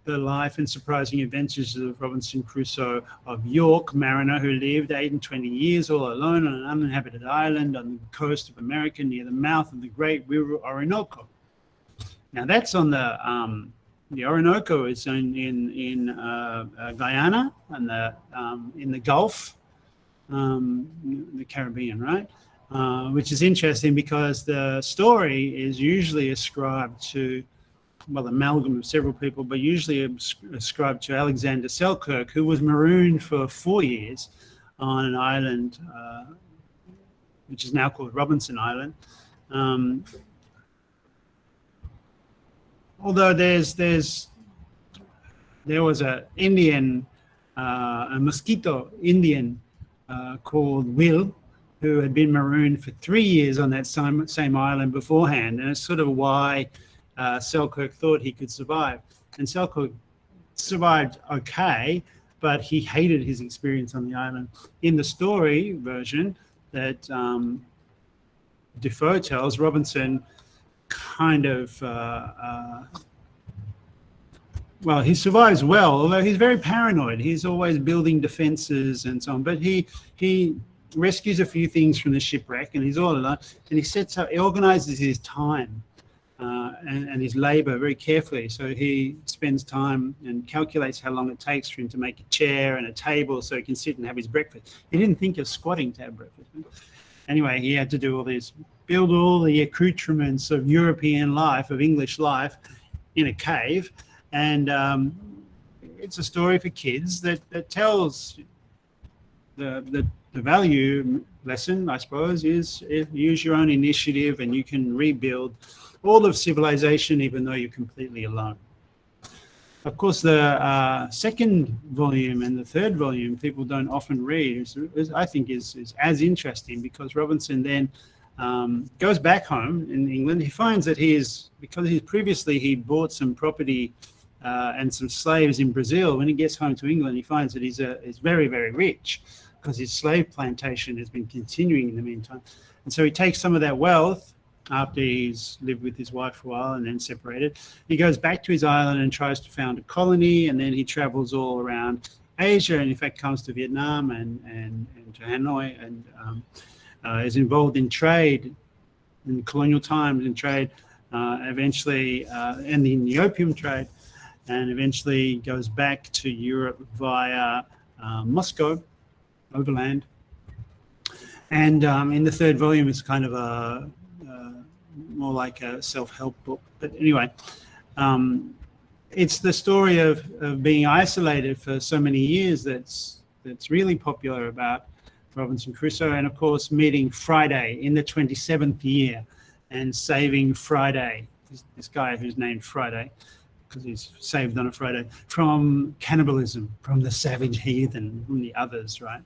The life and surprising adventures of Robinson Crusoe of York, mariner who lived 28 years all alone on an uninhabited island on the coast of America near the mouth of the great river Orinoco. Now that's on the Orinoco is in Guyana and in the Gulf, the Caribbean, right? Which is interesting because the story is usually ascribed to, well, amalgam of several people, but usually ascribed to Alexander Selkirk, who was marooned for 4 years on an island, which is now called Robinson Island. Although there was a Mosquito Indian called Will, who had been marooned for 3 years on that same island beforehand. And it's sort of why Selkirk thought he could survive. And Selkirk survived okay, but he hated his experience on the island. In the story version that Defoe tells, Robinson kind of well, he survives well, although he's very paranoid. He's always building defenses and so on. But he rescues a few things from the shipwreck, and he's all alone. And he organizes his time and his labor very carefully. So he spends time and calculates how long it takes for him to make a chair and a table so he can sit and have his breakfast. He didn't think of squatting to have breakfast. Anyway, he had to do all this, build all the accoutrements of European life, of English life, in a cave. And it's a story for kids that tells the value lesson, I suppose, is use your own initiative and you can rebuild all of civilization even though you're completely alone. Of course, the second volume and the third volume people don't often read, I think is as interesting, because Robinson then goes back home in England. He finds that because previously he bought some property and some slaves in Brazil. When he gets home to England, he finds that he's very, very rich because his slave plantation has been continuing in the meantime. And so he takes some of that wealth after he's lived with his wife for a while and then separated. He goes back to his island and tries to found a colony, and then he travels all around Asia and in fact comes to Vietnam and to Hanoi and is involved in trade, in colonial times in trade, eventually, and in the opium trade, and eventually goes back to Europe via Moscow, overland. And in the third volume, it's kind of more like a self-help book. But anyway, it's the story of being isolated for so many years that's really popular about Robinson Crusoe, and of course meeting Friday in the 27th year and saving Friday, this guy who's named Friday because he's saved on a Friday, from cannibalism, from the savage heathen, from the others, right?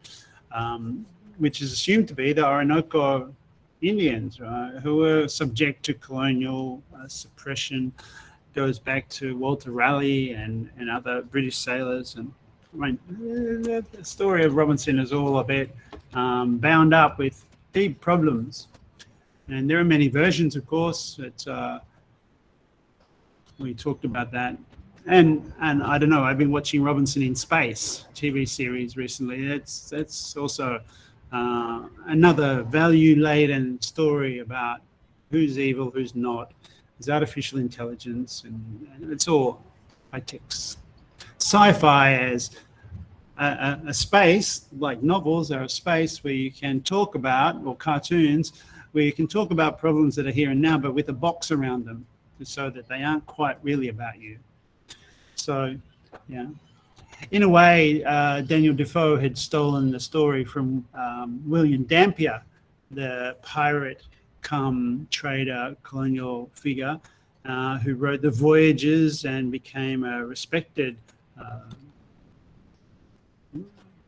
Which is assumed to be the Orinoco Indians, right, who were subject to colonial suppression. Goes back to Walter Raleigh and other British sailors. And I mean, the story of Robinson is all a bit bound up with deep problems. And there are many versions, of course, that we talked about that. And I don't know, I've been watching Robinson in Space TV series recently. That's also another value-laden story about who's evil, who's not. There's artificial intelligence, and it's all high-tech sci-fi as a space, like novels are a space where you can talk about, or cartoons, where you can talk about problems that are here and now, but with a box around them, so that they aren't quite really about you. So, yeah. In a way, Daniel Defoe had stolen the story from William Dampier, the pirate come trader, colonial figure, who wrote the Voyages and became a respected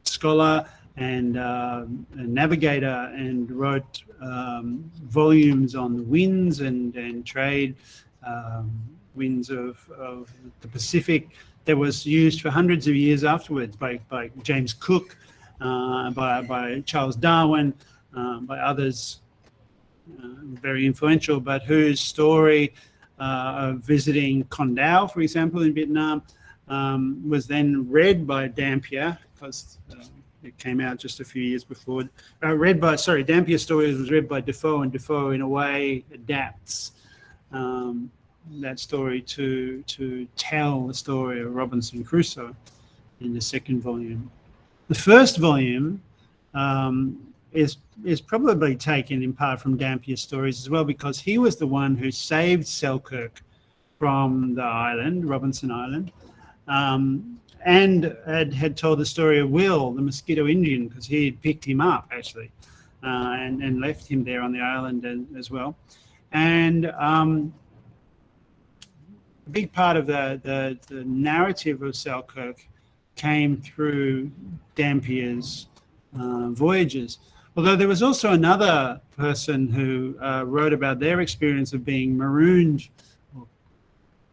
scholar and a navigator, and wrote volumes on the winds and trade, winds of the Pacific, that was used for hundreds of years afterwards by James Cook, by Charles Darwin, by others very influential, but whose story of visiting Condau, for example, in Vietnam, was then read by Dampier, because it came out just a few years before. Dampier's story was read by Defoe, and Defoe, in a way, adapts that story to tell the story of Robinson Crusoe in the second volume. The first volume is probably taken in part from Dampier's stories as well, because he was the one who saved Selkirk from the island, Robinson Island, and had told the story of Will, the Mosquito Indian, because he had picked him up, actually, and left him there on the island as well. And a big part of the narrative of Selkirk came through Dampier's voyages. Although there was also another person who wrote about their experience of being marooned, or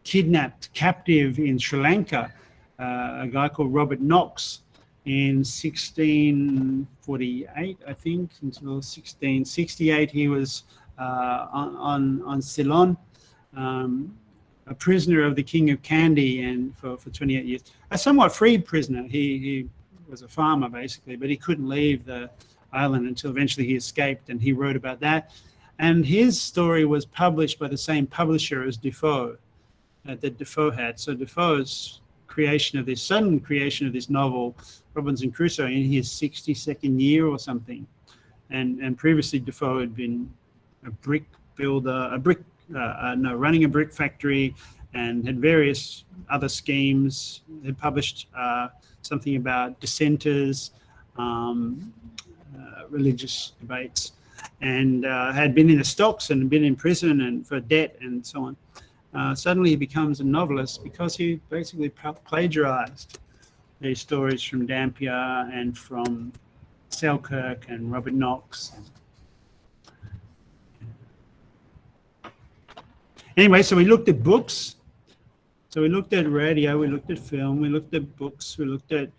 kidnapped, captive in Sri Lanka, a guy called Robert Knox in 1648, I think, until 1668. He was on Ceylon, a prisoner of the King of Kandy, and for 28 years. A somewhat freed prisoner. He was a farmer, basically, but he couldn't leave the island until eventually he escaped, and he wrote about that. And his story was published by the same publisher as Defoe, that Defoe had. So Defoe's sudden creation of this novel, Robinson Crusoe, in his 62nd year or something. And previously Defoe had been a brick builder, running a brick factory, and had various other schemes. Had published something about dissenters, religious debates, and had been in the stocks and been in prison and for debt and so on. Suddenly he becomes a novelist because he basically plagiarized these stories from Dampier and from Selkirk and Robert Knox. Anyway, so we looked at books. So we looked at radio, we looked at film, we looked at books, we looked at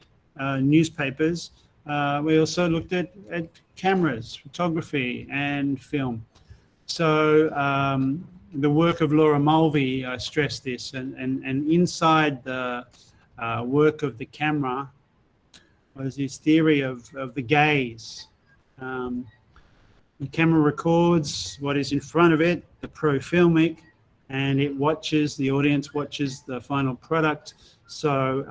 newspapers. We also looked at cameras, photography, and film. So the work of Laura Mulvey, I stress this, and inside the work of the camera was this theory of the gaze. The camera records what is in front of it, the pro-filmic, and the audience watches the final product. So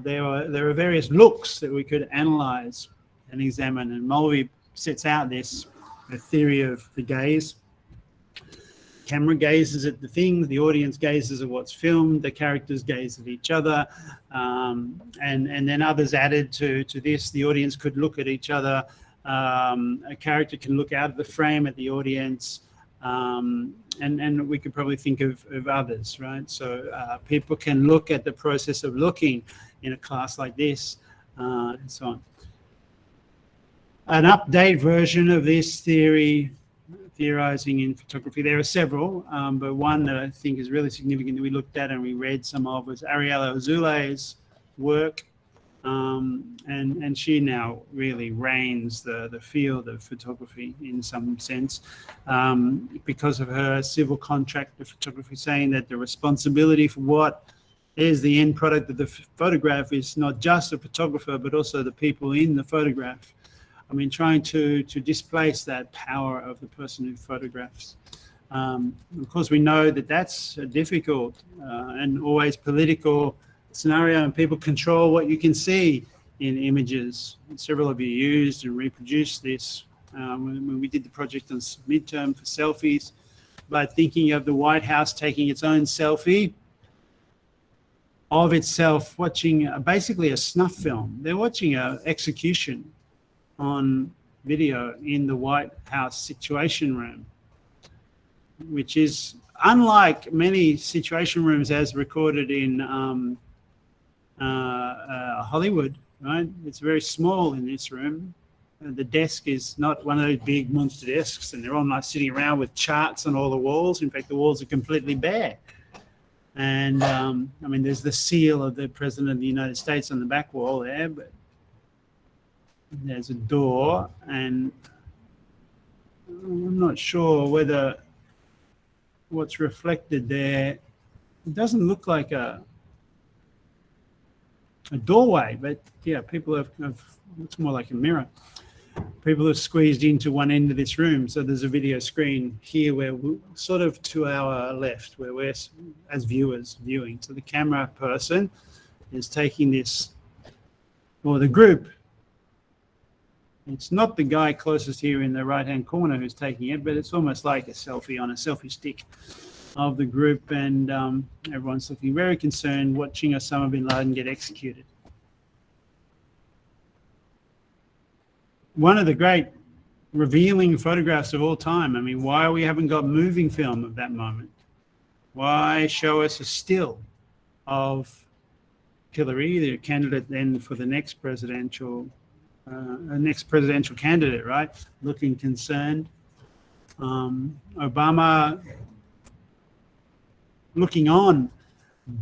there are various looks that we could analyze and examine, and Mulvey sets out the theory of the gaze. Camera gazes at the thing, the audience gazes at what's filmed, the characters gaze at each other, and then others added to this. The audience could look at each other, a character can look out of the frame at the audience, and we could probably think of others, right? So people can look at the process of looking in a class like this, and so on. An update version of this theorizing in photography, there are several, but one that I think is really significant that we looked at and we read some of was Ariella Azule's work, and she now really reigns the field of photography in some sense, because of her civil contract of photography, saying that the responsibility for what is the end product of the photograph is not just the photographer but also the people in the photograph. I mean, trying to displace that power of the person who photographs. Of course, we know that that's a difficult and always political scenario, and people control what you can see in images. And several of you used and reproduced this when we did the project on midterm for selfies, by thinking of the White House taking its own selfie of itself, watching basically a snuff film. They're watching an execution on video in the White House Situation Room, which is unlike many situation rooms as recorded in Hollywood, right? It's very small in this room. The desk is not one of those big monster desks, and they're all not sitting around with charts on all the walls. In fact, the walls are completely bare. And I mean, there's the seal of the President of the United States on the back wall there, but there's a door, and I'm not sure whether what's reflected there, it doesn't look like a doorway, but yeah, people have looks more like a mirror. People have squeezed into one end of this room, so there's a video screen here where we're sort of to our left, where we're as viewers viewing. So the camera person is taking this, or the group. It's not the guy closest here in the right-hand corner who's taking it, but it's almost like a selfie on a selfie stick of the group, and everyone's looking very concerned, watching Osama bin Laden get executed. One of the great revealing photographs of all time. I mean, why we haven't got moving film of that moment? Why show us a still of Hillary, the candidate then for the next presidential next presidential candidate, right? Looking concerned. Obama looking on.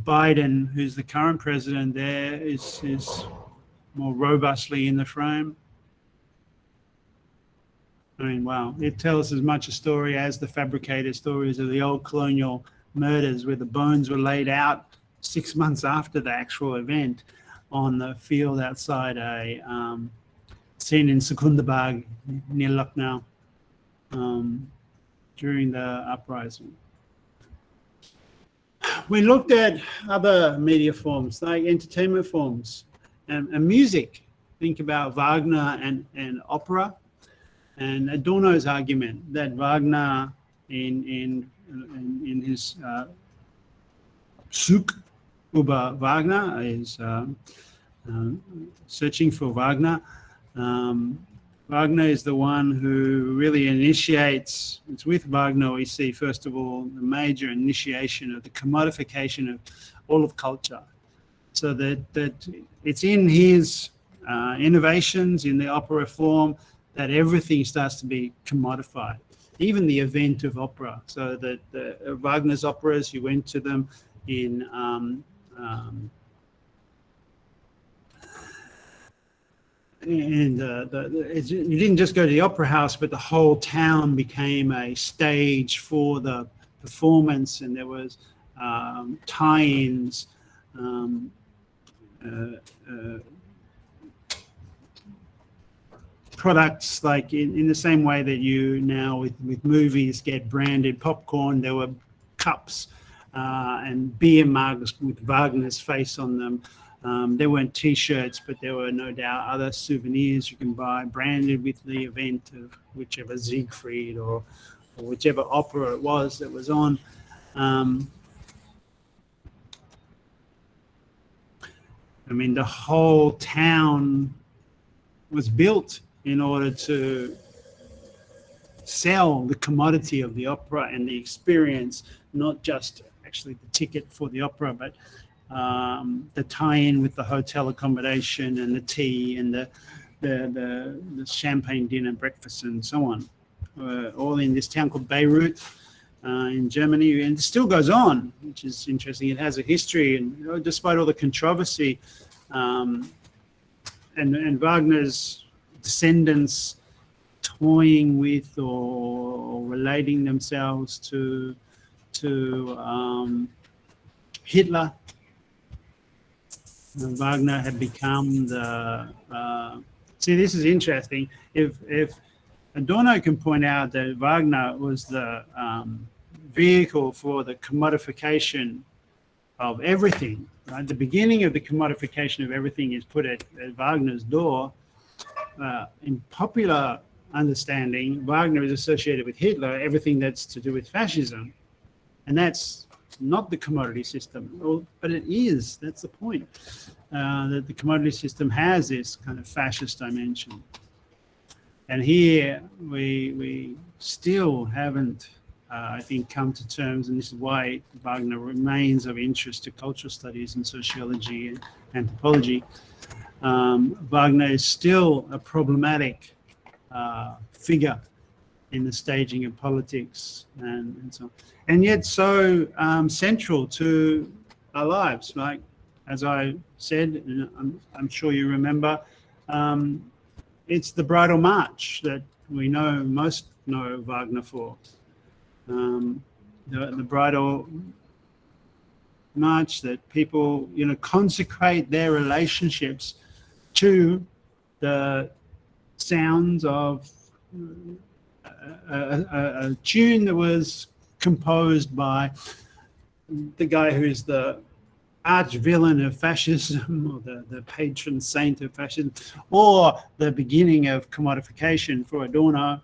Biden, who's the current president there, is more robustly in the frame. I mean, wow, it tells as much a story as the fabricated stories of the old colonial murders where the bones were laid out 6 months after the actual event on the field outside a scene in Secunderabad near Lucknow during the uprising. We looked at other media forms, like entertainment forms and music. Think about Wagner and opera, and Adorno's argument that Wagner, in his Such über Wagner, is searching for Wagner. Wagner is the one who really initiates. It's with Wagner we see, first of all, the major initiation of the commodification of all of culture. So that it's in his innovations in the opera form that everything starts to be commodified, even the event of opera. So that Wagner's operas, you went to them in you didn't just go to the opera house, but the whole town became a stage for the performance, and there was tie-ins, products like in the same way that you now with movies get branded popcorn. There were cups and beer mugs with Wagner's face on them. There weren't T-shirts, but there were no doubt other souvenirs you can buy branded with the event of whichever Siegfried or whichever opera it was that was on. I mean, the whole town was built in order to sell the commodity of the opera and the experience, not just actually the ticket for the opera, but the tie-in with the hotel accommodation and the tea and the champagne dinner, breakfast, and so on, all in this town called Beirut in Germany, and it still goes on, which is interesting. It has a history, and despite all the controversy, and Wagner's descendants toying with or relating themselves to Hitler. Wagner had become the see, this is interesting. If Adorno can point out that Wagner was the vehicle for the commodification of everything, right? The beginning of the commodification of everything is put at Wagner's door. In popular understanding, Wagner is associated with Hitler, everything that's to do with fascism, and that's not the commodity system, but it is. That's the point, that the commodity system has this kind of fascist dimension. And here we still haven't, I think, come to terms, and this is why Wagner remains of interest to cultural studies and sociology and anthropology. Wagner is still a problematic figure in the staging of politics and so on. And yet so central to our lives. Like, as I said, and I'm sure you remember, it's the Bridal March that we most know Wagner for. The Bridal March that people, consecrate their relationships to the sounds of a tune that was composed by the guy who's the arch villain of fascism, or the patron saint of fascism, or the beginning of commodification for Adorno.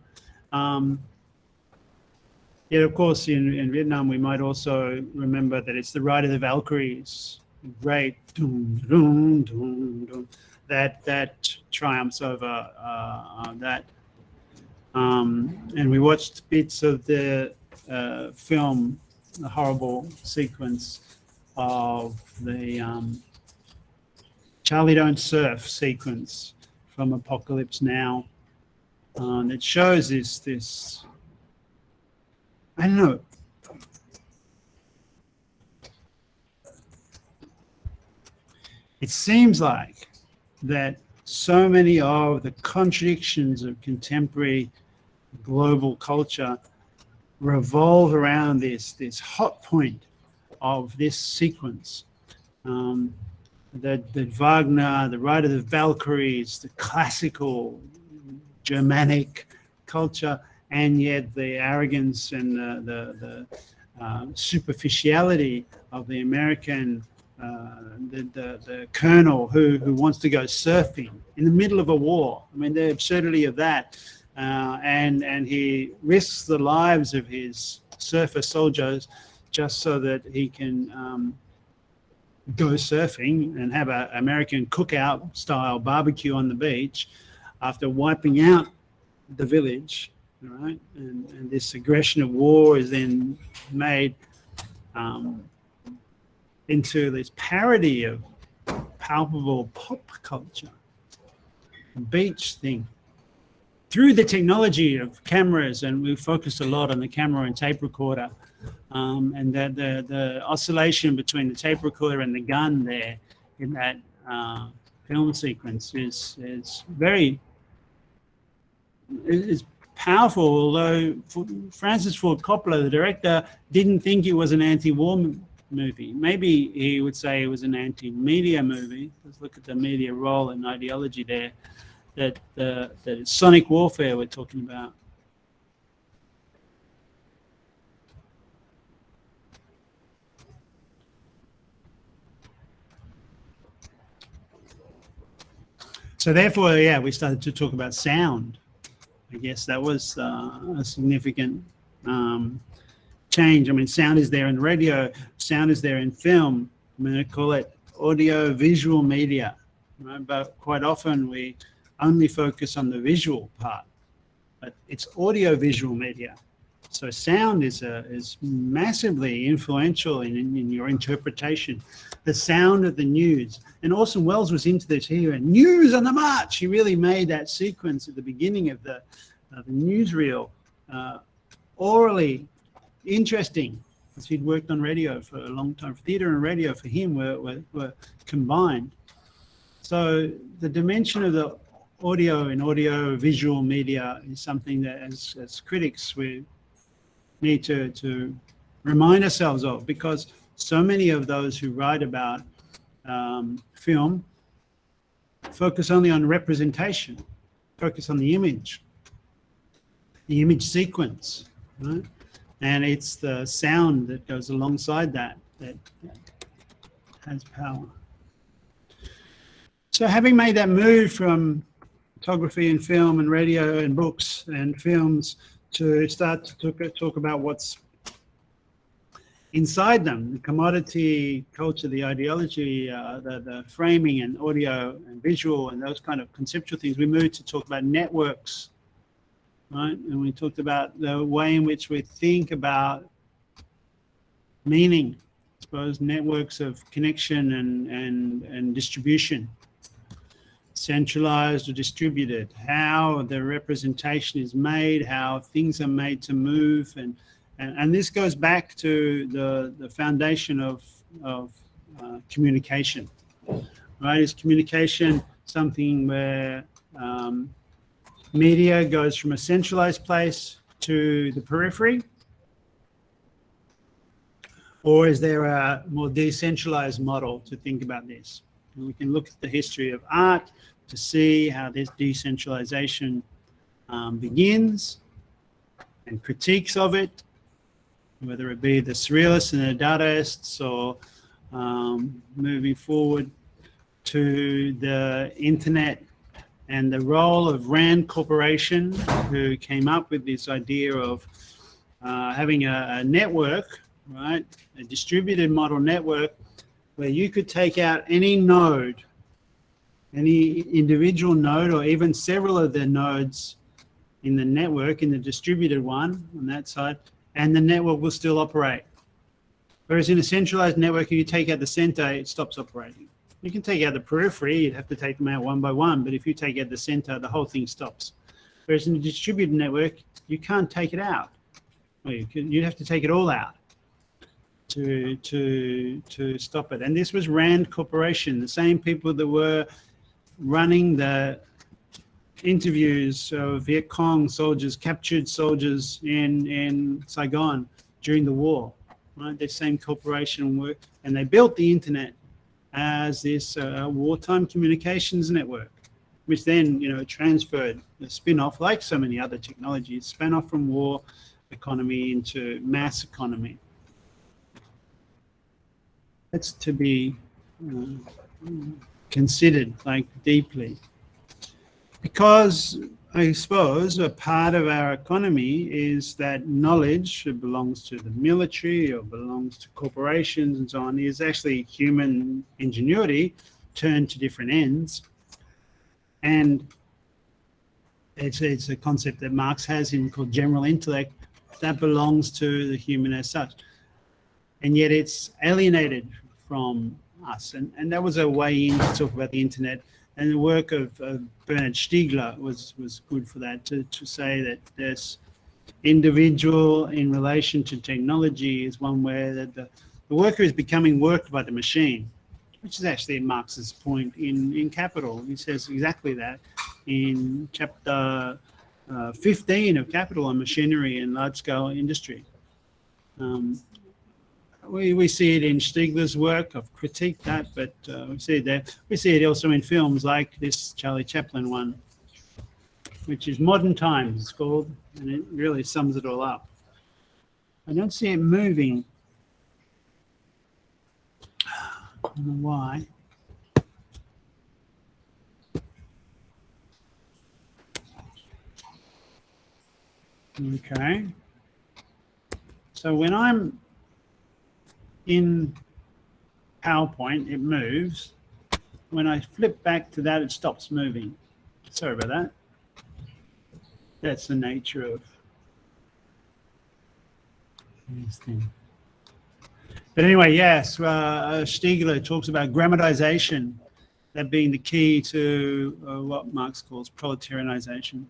Yet, of course, in Vietnam, we might also remember that it's the Ride of the Valkyries, great that triumphs over that. And we watched bits of the film, the horrible sequence of the Charlie Don't Surf sequence from Apocalypse Now that shows this, I don't know, it seems like that so many of the contradictions of contemporary global culture revolve around this hot point of this sequence. That Wagner, the Ride of the Valkyries, the classical Germanic culture, and yet the arrogance and the superficiality of the American, the colonel who wants to go surfing in the middle of a war. I mean, the absurdity of that. And he risks the lives of his surfer soldiers just so that he can go surfing and have an American cookout style barbecue on the beach after wiping out the village, right? And this aggression of war is then made into this parody of palpable pop culture, beach thing. Through the technology of cameras, and we focused a lot on the camera and tape recorder, and the oscillation between the tape recorder and the gun there in that film sequence is very powerful. Although Francis Ford Coppola, the director, didn't think it was an anti-war movie. Maybe he would say it was an anti-media movie. Let's look at the media role and ideology there. That it's sonic warfare we're talking about. So therefore, yeah, we started to talk about sound. I guess that was a significant change. I mean, sound is there in radio, sound is there in film. I'm going to call it audio-visual media, right? But quite often we only focus on the visual part, but it's audio-visual media. So sound is massively influential in your interpretation. The sound of the news. And Orson Welles was into this here, and News on the March. He really made that sequence at the beginning of the newsreel orally interesting, because he'd worked on radio for a long time. Theatre and radio for him were combined. So the dimension of the audio and audio-visual media is something that as critics we need to remind ourselves of, because so many of those who write about film focus only on representation, focus on the image sequence, right? And it's the sound that goes alongside that has power. So having made that move from photography and film and radio and books and films to start to talk about what's inside them, the commodity culture, the ideology, the framing and audio and visual and those kind of conceptual things, we moved to talk about networks, right? And we talked about the way in which we think about meaning, I suppose, networks of connection and distribution, centralized or distributed, how the representation is made, how things are made to move, and this goes back to the foundation of communication, right? Is communication something where media goes from a centralized place to the periphery? Or is there a more decentralized model to think about this? And we can look at the history of art to see how this decentralization begins, and critiques of it, whether it be the surrealists and the Dadaists, or moving forward to the internet and the role of Rand Corporation, who came up with this idea of having a network, right, a distributed model network, where you could take out any node, any individual node, or even several of the nodes in the network, in the distributed one on that side, and the network will still operate. Whereas in a centralized network, if you take out the center, it stops operating. You can take out the periphery, you'd have to take them out one by one, but if you take out the center, the whole thing stops. Whereas in a distributed network, you can't take it out. Well, you'd have to take it all out to stop it. And this was Rand Corporation, the same people that were running the interviews of Viet Cong soldiers, captured soldiers in Saigon during the war. Right, the same corporation worked, and they built the internet as this wartime communications network, which then transferred the spin-off, like so many other technologies, spun off from war economy into mass economy. That's to be considered deeply, because I suppose a part of our economy is that knowledge that belongs to the military or belongs to corporations and so on is actually human ingenuity turned to different ends. And it's a concept that Marx has called general intellect that belongs to the human as such. And yet it's alienated from us. And that was a way in to talk about the internet. And the work of Bernard Stiegler was good for that, to say that this individual in relation to technology is one where that the worker is becoming worked by the machine, which is actually Marx's point in Capital. He says exactly that in chapter 15 of Capital on machinery and large-scale industry. We see it in Stiegler's work. I've critiqued that, but we see it there. We see it also in films like this Charlie Chaplin one, which is Modern Times, it's called, and it really sums it all up. I don't see it moving. I don't know why. Okay. So when I'm in PowerPoint, it moves. When I flip back to that, it stops moving. Sorry about that. That's the nature of this thing. But anyway, yes, Stiegler talks about grammatization, that being the key to what Marx calls proletarianization.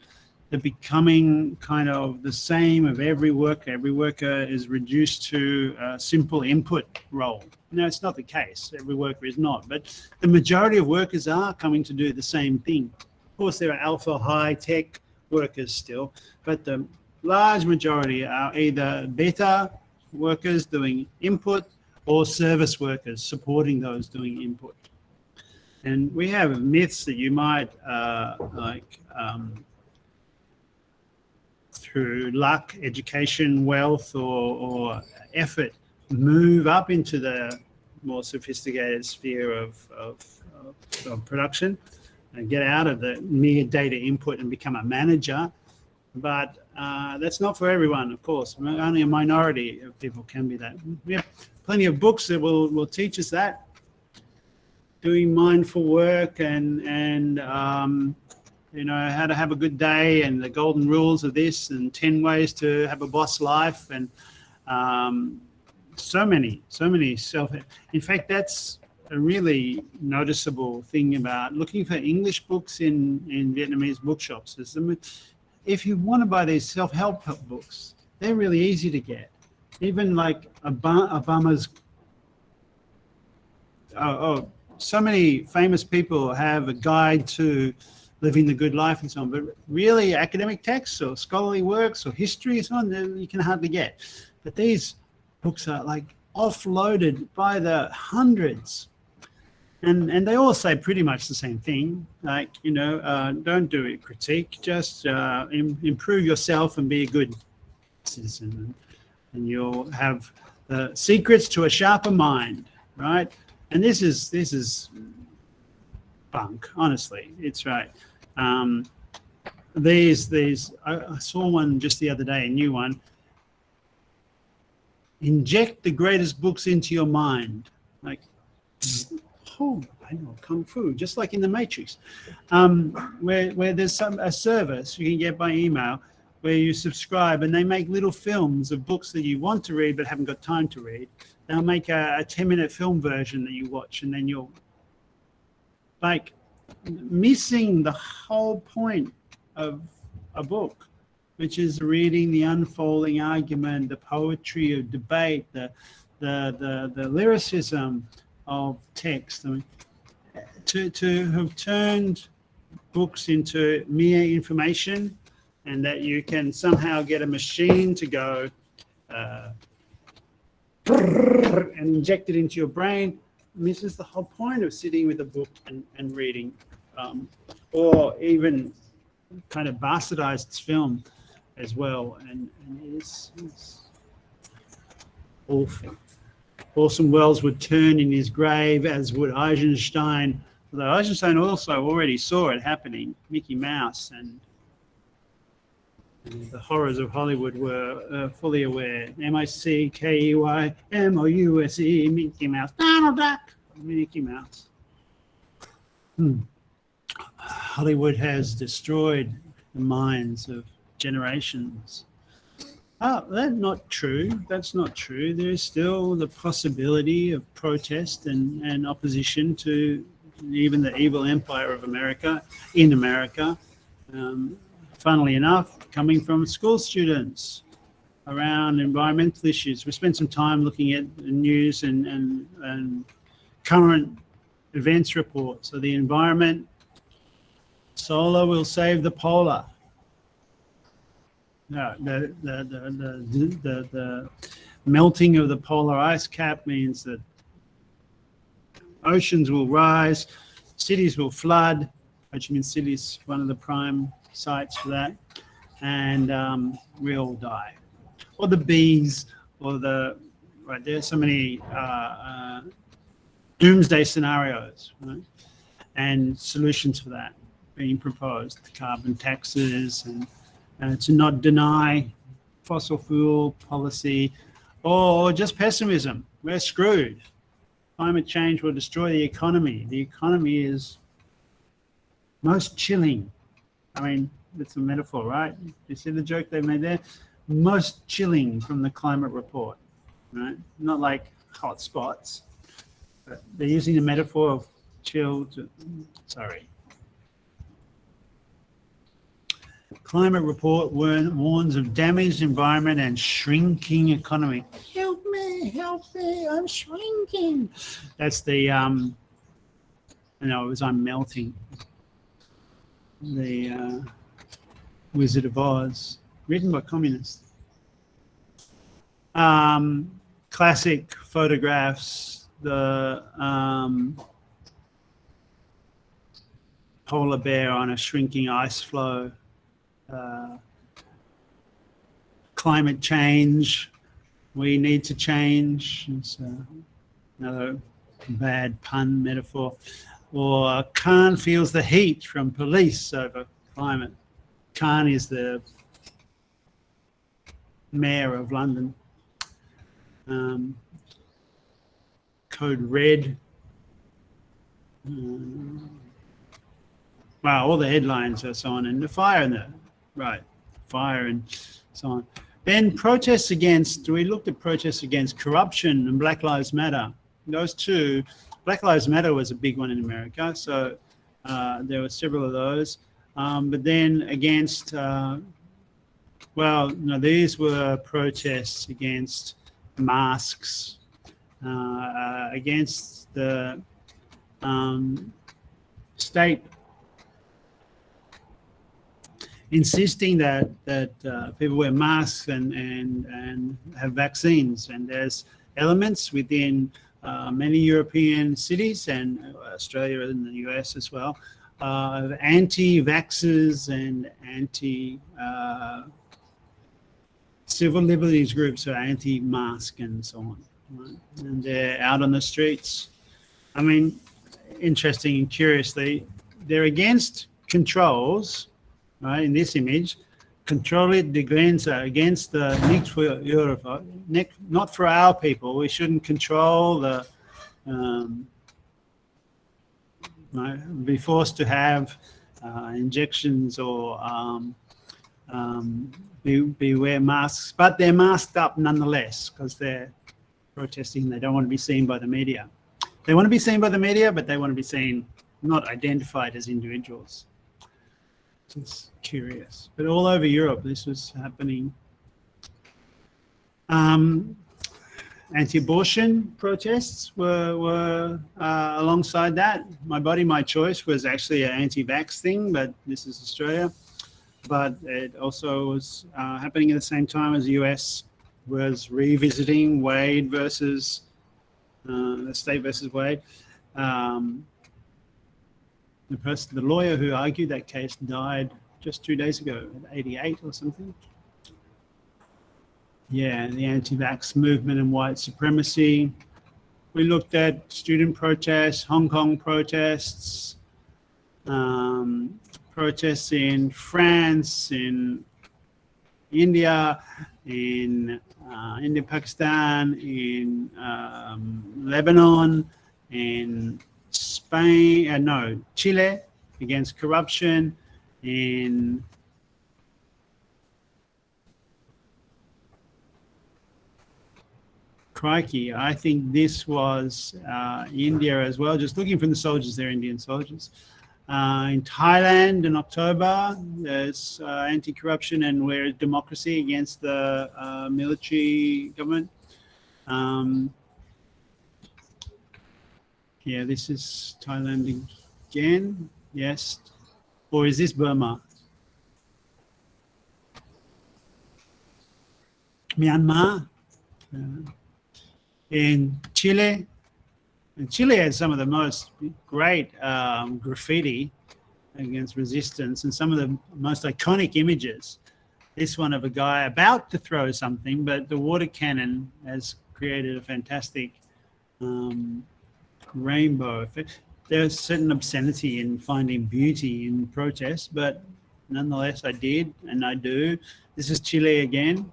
The becoming kind of the same of every worker. Every worker is reduced to a simple input role. No, it's not the case. Every worker is not. But the majority of workers are coming to do the same thing. Of course, there are alpha high-tech workers still, but the large majority are either beta workers doing input or service workers supporting those doing input. And we have myths that you might through luck, education, wealth, or effort, move up into the more sophisticated sphere of production and get out of the mere data input and become a manager. But that's not for everyone, of course. Only a minority of people can be that. We have plenty of books that will teach us that. Doing mindful work and how to have a good day and the golden rules of this and 10 ways to have a boss life and so many self. In fact, that's a really noticeable thing about looking for English books in Vietnamese bookshops. If you want to buy these self-help books, they're really easy to get. Even like Obama's, so many famous people have a guide to living the good life and so on, but really academic texts or scholarly works or history and so on, you can hardly get. But these books are like offloaded by the hundreds. And they all say pretty much the same thing, like, don't do a critique, just improve yourself and be a good citizen. And you'll have the secrets to a sharper mind, right? And this is bunk, honestly, it's right. I saw one just the other day, a new one. Inject the greatest books into your mind. Like, I know, Kung Fu, just like in the Matrix, where there's a service you can get by email where you subscribe and they make little films of books that you want to read but haven't got time to read. They'll make a 10-minute film version that you watch, and then you'll like missing the whole point of a book, which is reading the unfolding argument, the poetry of debate, the lyricism of text. I mean, to have turned books into mere information, and that you can somehow get a machine to go and inject it into your brain, misses the whole point of sitting with a book and reading, or even kind of bastardized film as well, and it's awful. Orson Welles would turn in his grave, as would Eisenstein, although Eisenstein also already saw it happening. Mickey Mouse and the horrors of Hollywood were fully aware. M-I-C-K-E-Y-M-O-U-S-E, Mickey Mouse. Donald Duck, Mickey Mouse. Hollywood has destroyed the minds of generations. Oh, that's not true. That's not true. There is still the possibility of protest and opposition to even the evil empire of America, in America. Funnily enough, coming from school students around environmental issues. We spent some time looking at the news and current events reports. So the environment, solar will save the polar. No, the melting of the polar ice cap means that oceans will rise, cities will flood. Ho Chi Minh City is one of the prime sites for that, and we'll die. Or the bees, or right, there's so many doomsday scenarios, right? And solutions for that being proposed, carbon taxes, and to not deny fossil fuel policy, or just pessimism. We're screwed. Climate change will destroy the economy. The economy is most chilling. I mean, it's a metaphor, right? You see the joke they made there? Most chilling from the climate report, right? Not like hot spots, but they're using the metaphor of chill to, sorry. Climate report warns of damaged environment and shrinking economy. Help me, I'm shrinking. That's the, it was I'm melting. The Wizard of Oz, written by communists. Classic photographs, the polar bear on a shrinking ice floe. Climate change, we need to change. It's another bad pun metaphor. Or Khan feels the heat from police over climate. Khan is the mayor of London. Code Red. Wow, all the headlines are so on, and the fire and the fire and so on. Then protests against, we looked at protests against corruption and Black Lives Matter. Those two, Black Lives Matter was a big one in America, so there were several of those. But then against, these were protests against masks, against the state insisting that people wear masks and have vaccines. And there's elements within many European cities and Australia and the US as well of anti-vaxxers and civil liberties groups are anti-mask and so on. Right? And they're out on the streets. I mean, interesting and curiously, they're against controls. Right, in this image, controlling the Grenze against the nicht für Europa, not for our people. We shouldn't control the, be forced to have injections or wear masks, but they're masked up nonetheless because they're protesting. They don't want to be seen by the media. They want to be seen by the media, but they want to be seen not identified as individuals. It's curious. But all over Europe, this was happening. Anti-abortion protests were alongside that. My Body, My Choice was actually an anti-vax thing, but this is Australia. But it also was happening at the same time as the US was revisiting Wade versus the state versus Wade. The lawyer who argued that case died just 2 days ago, at 88 or something. Yeah, the anti-vax movement and white supremacy. We looked at student protests, Hong Kong protests, protests in France, in India, in Pakistan, in Lebanon, in Spain, Chile against corruption, in crikey, I think this was India as well. Just looking from the soldiers, they're Indian soldiers. In Thailand in October, there's anti-corruption and we're a democracy against the military government. Yeah, this is Thailand again. Yes. Or is this Burma? Myanmar. In Chile. And Chile had some of the most great graffiti against resistance and some of the most iconic images. This one of a guy about to throw something, but the water cannon has created a fantastic rainbow effect. There's certain obscenity in finding beauty in protest, but nonetheless I did and I do. This is Chile again.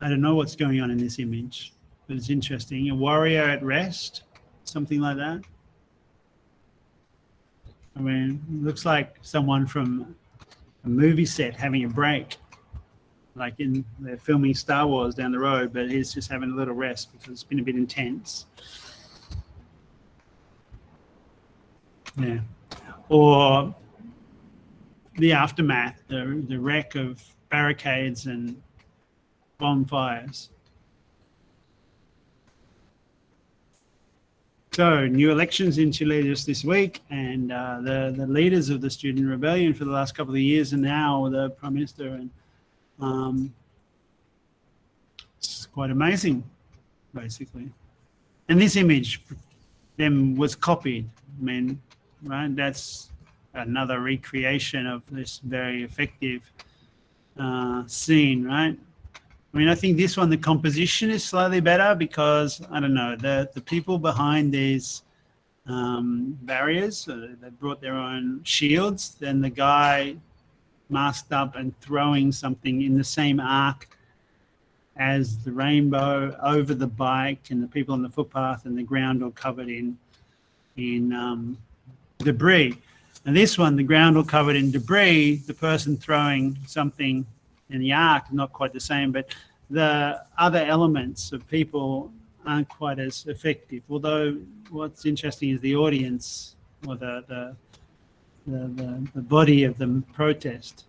I don't know what's going on in this image, but it's interesting. A warrior at rest, something like that. I mean, it looks like someone from a movie set having a break, like they're filming Star Wars down the road, but he's just having a little rest because it's been a bit intense. Yeah. Or the aftermath, the wreck of barricades and bonfires. So, new elections in Chile just this week, and the leaders of the student rebellion for the last couple of years, and now the Prime Minister, and it's quite amazing, basically. And this image then was copied. I mean, right? That's another recreation of this very effective scene, right? I mean, I think this one, the composition is slightly better because, I don't know, the people behind these barriers, they brought their own shields, then the guy masked up and throwing something in the same arc as the rainbow over the bike and the people on the footpath and the ground all covered in debris. And this one, the ground all covered in debris, the person throwing something in the arc, not quite the same, but the other elements of people aren't quite as effective. Although what's interesting is the audience or the body of the protest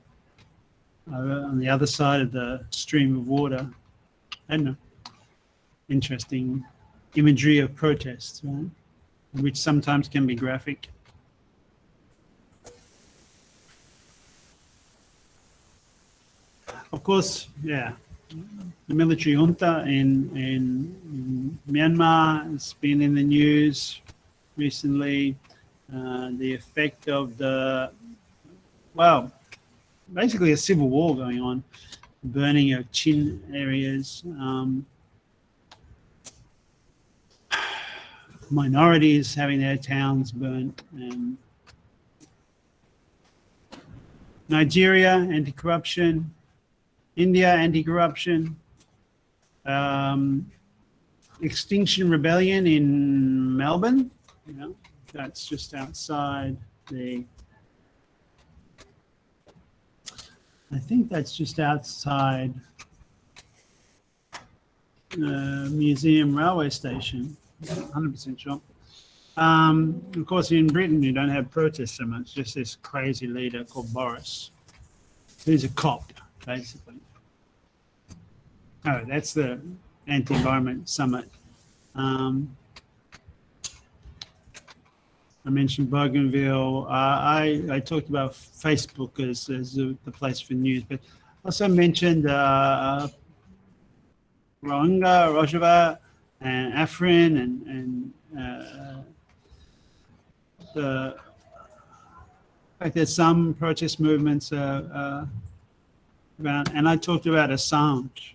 on the other side of the stream of water. I don't know. Interesting imagery of protests, right? Which sometimes can be graphic. Of course, yeah, the military junta in Myanmar has been in the news recently. The effect of basically a civil war going on, burning of Chin areas, minorities having their towns burnt. Nigeria, anti-corruption. India, anti-corruption. Extinction Rebellion in Melbourne. You know, that's just outside I think that's just outside museum railway station. 100% sure. Of course, in Britain, you don't have protests so much, just this crazy leader called Boris, who's a cop, basically. Oh, that's the anti-environment summit. I mentioned Bougainville. I talked about Facebook as the place for news, but also mentioned Rwanda, Rojava, and Afrin, and in fact, there's some protest movements around, and I talked about Assange.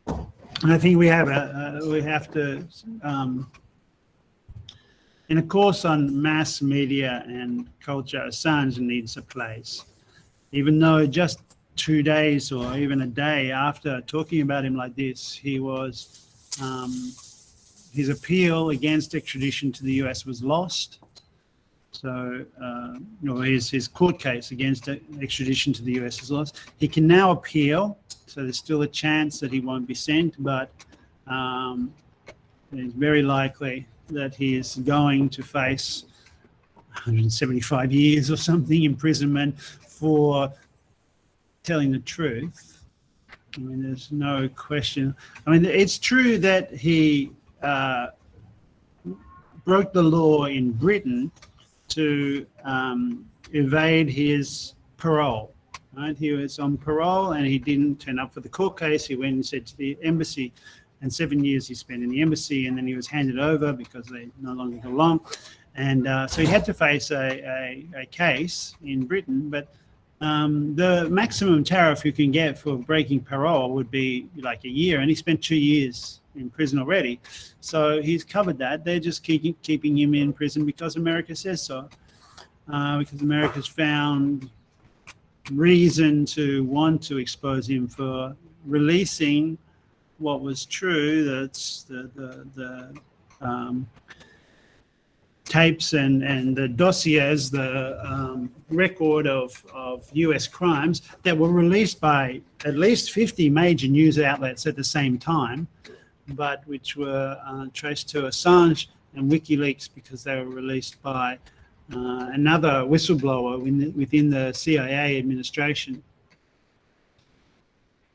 And I think we have to, in a course on mass media and culture, Assange needs a place. Even though just 2 days or even a day after talking about him like this, he was, his appeal against extradition to the US was lost. So, his court case against extradition to the US is lost. He can now appeal, so there's still a chance that he won't be sent, but it's very likely that he is going to face 175 years or something imprisonment for telling the truth. I mean, there's no question. I mean, it's true that he broke the law in Britain to evade his parole. Right? He was on parole and he didn't turn up for the court case. He went and said to the embassy, and 7 years he spent in the embassy, and then he was handed over because they no longer got along. And so he had to face a case in Britain, but the maximum tariff you can get for breaking parole would be like a year, and he spent 2 years in prison already. So he's covered that. They're just keeping him in prison because America says so, because America's found reason to want to expose him for releasing what was true. That's the tapes and the dossiers, the record of US crimes that were released by at least 50 major news outlets at the same time, but which were traced to Assange and WikiLeaks because they were released by another whistleblower within the CIA administration.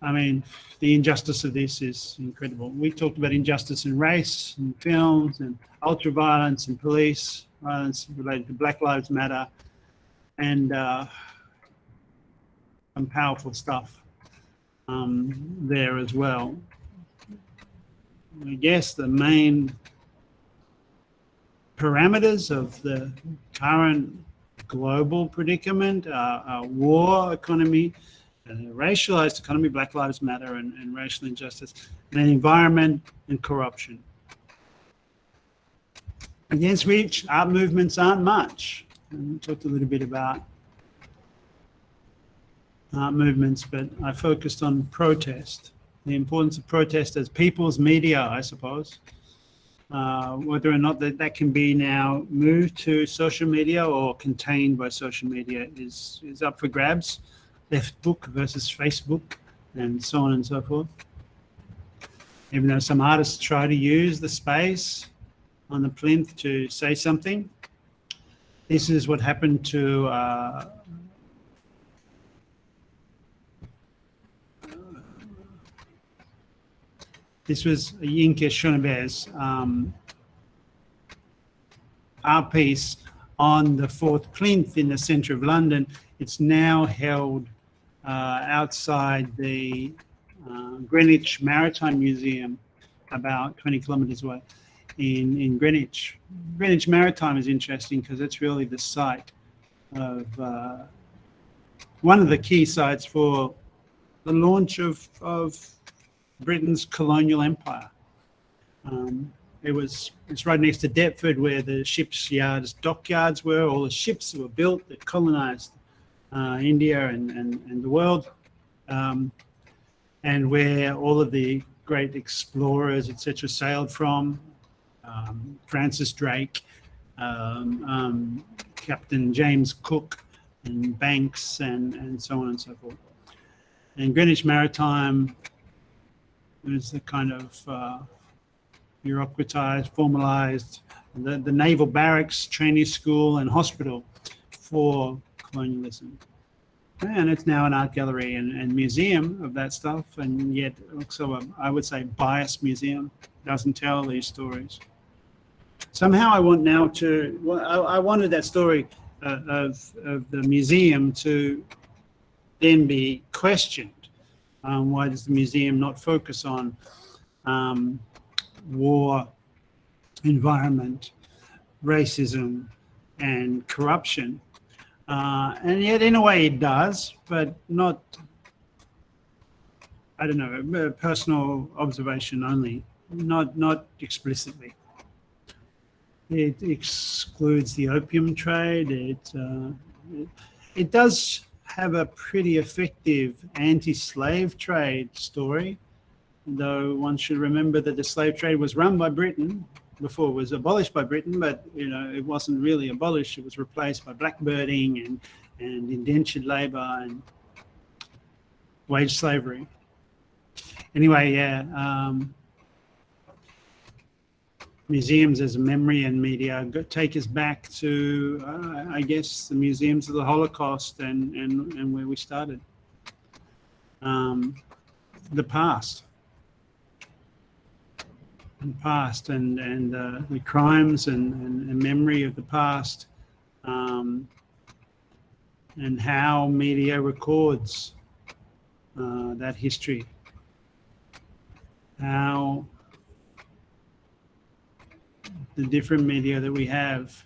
I mean, the injustice of this is incredible. We talked about injustice in race and films and ultra-violence and police violence related to Black Lives Matter, and some powerful stuff there as well. I guess the main parameters of the current global predicament are war economy, racialized economy, Black Lives Matter, and racial injustice, and then environment and corruption, against which art movements aren't much. And we talked a little bit about art movements, but I focused on protest, the importance of protest as people's media, I suppose. Whether or not that can be now moved to social media or contained by social media is up for grabs. Left book versus Facebook, and so on and so forth. Even though some artists try to use the space on the plinth to say something, this is what happened to this was Yinka Schoneberg's art piece on the fourth plinth in the centre of London. It's now held outside the Greenwich Maritime Museum, about 20 kilometres away in Greenwich. Greenwich Maritime is interesting because it's really the site of one of the key sites for the launch of Britain's colonial empire. It's right next to Deptford, where the ships' yards, dockyards were. All the ships that were built that colonised India and the world, and where all of the great explorers, etc., sailed from. Francis Drake, Captain James Cook, and Banks, and so on and so forth. And Greenwich Maritime There's the kind of bureaucratized, formalized, the naval barracks, training school and hospital for colonialism. And it's now an art gallery and museum of that stuff, and yet also I would say biased museum. Doesn't tell these stories. Somehow I want now to, I wanted that story of the museum to then be questioned. Why does the museum not focus on war, environment, racism, and corruption? And yet, in a way, it does, but not, I don't know, personal observation only, not explicitly. It excludes the opium trade. It does have a pretty effective anti-slave trade story, though one should remember that the slave trade was run by Britain before it was abolished by Britain, but it wasn't really abolished. It was replaced by blackbirding and indentured labor and wage slavery. Anyway, yeah, museums as a memory and media take us back to, I guess, the museums of the Holocaust and where we started. The past. And the crimes and memory of the past, and how media records that history, how the different media that we have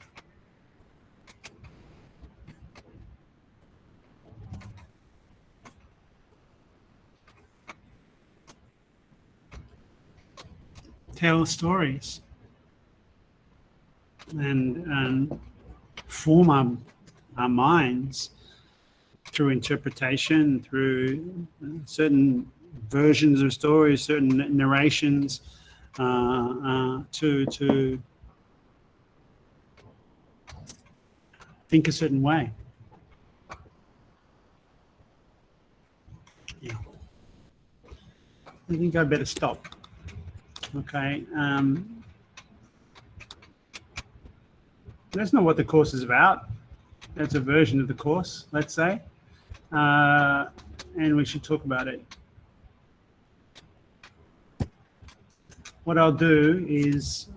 tell stories and form our minds through interpretation, through certain versions of stories, certain narrations, to think a certain way. Yeah. I think I better stop. Okay. That's not what the course is about. That's a version of the course, let's say. And we should talk about it. What I'll do is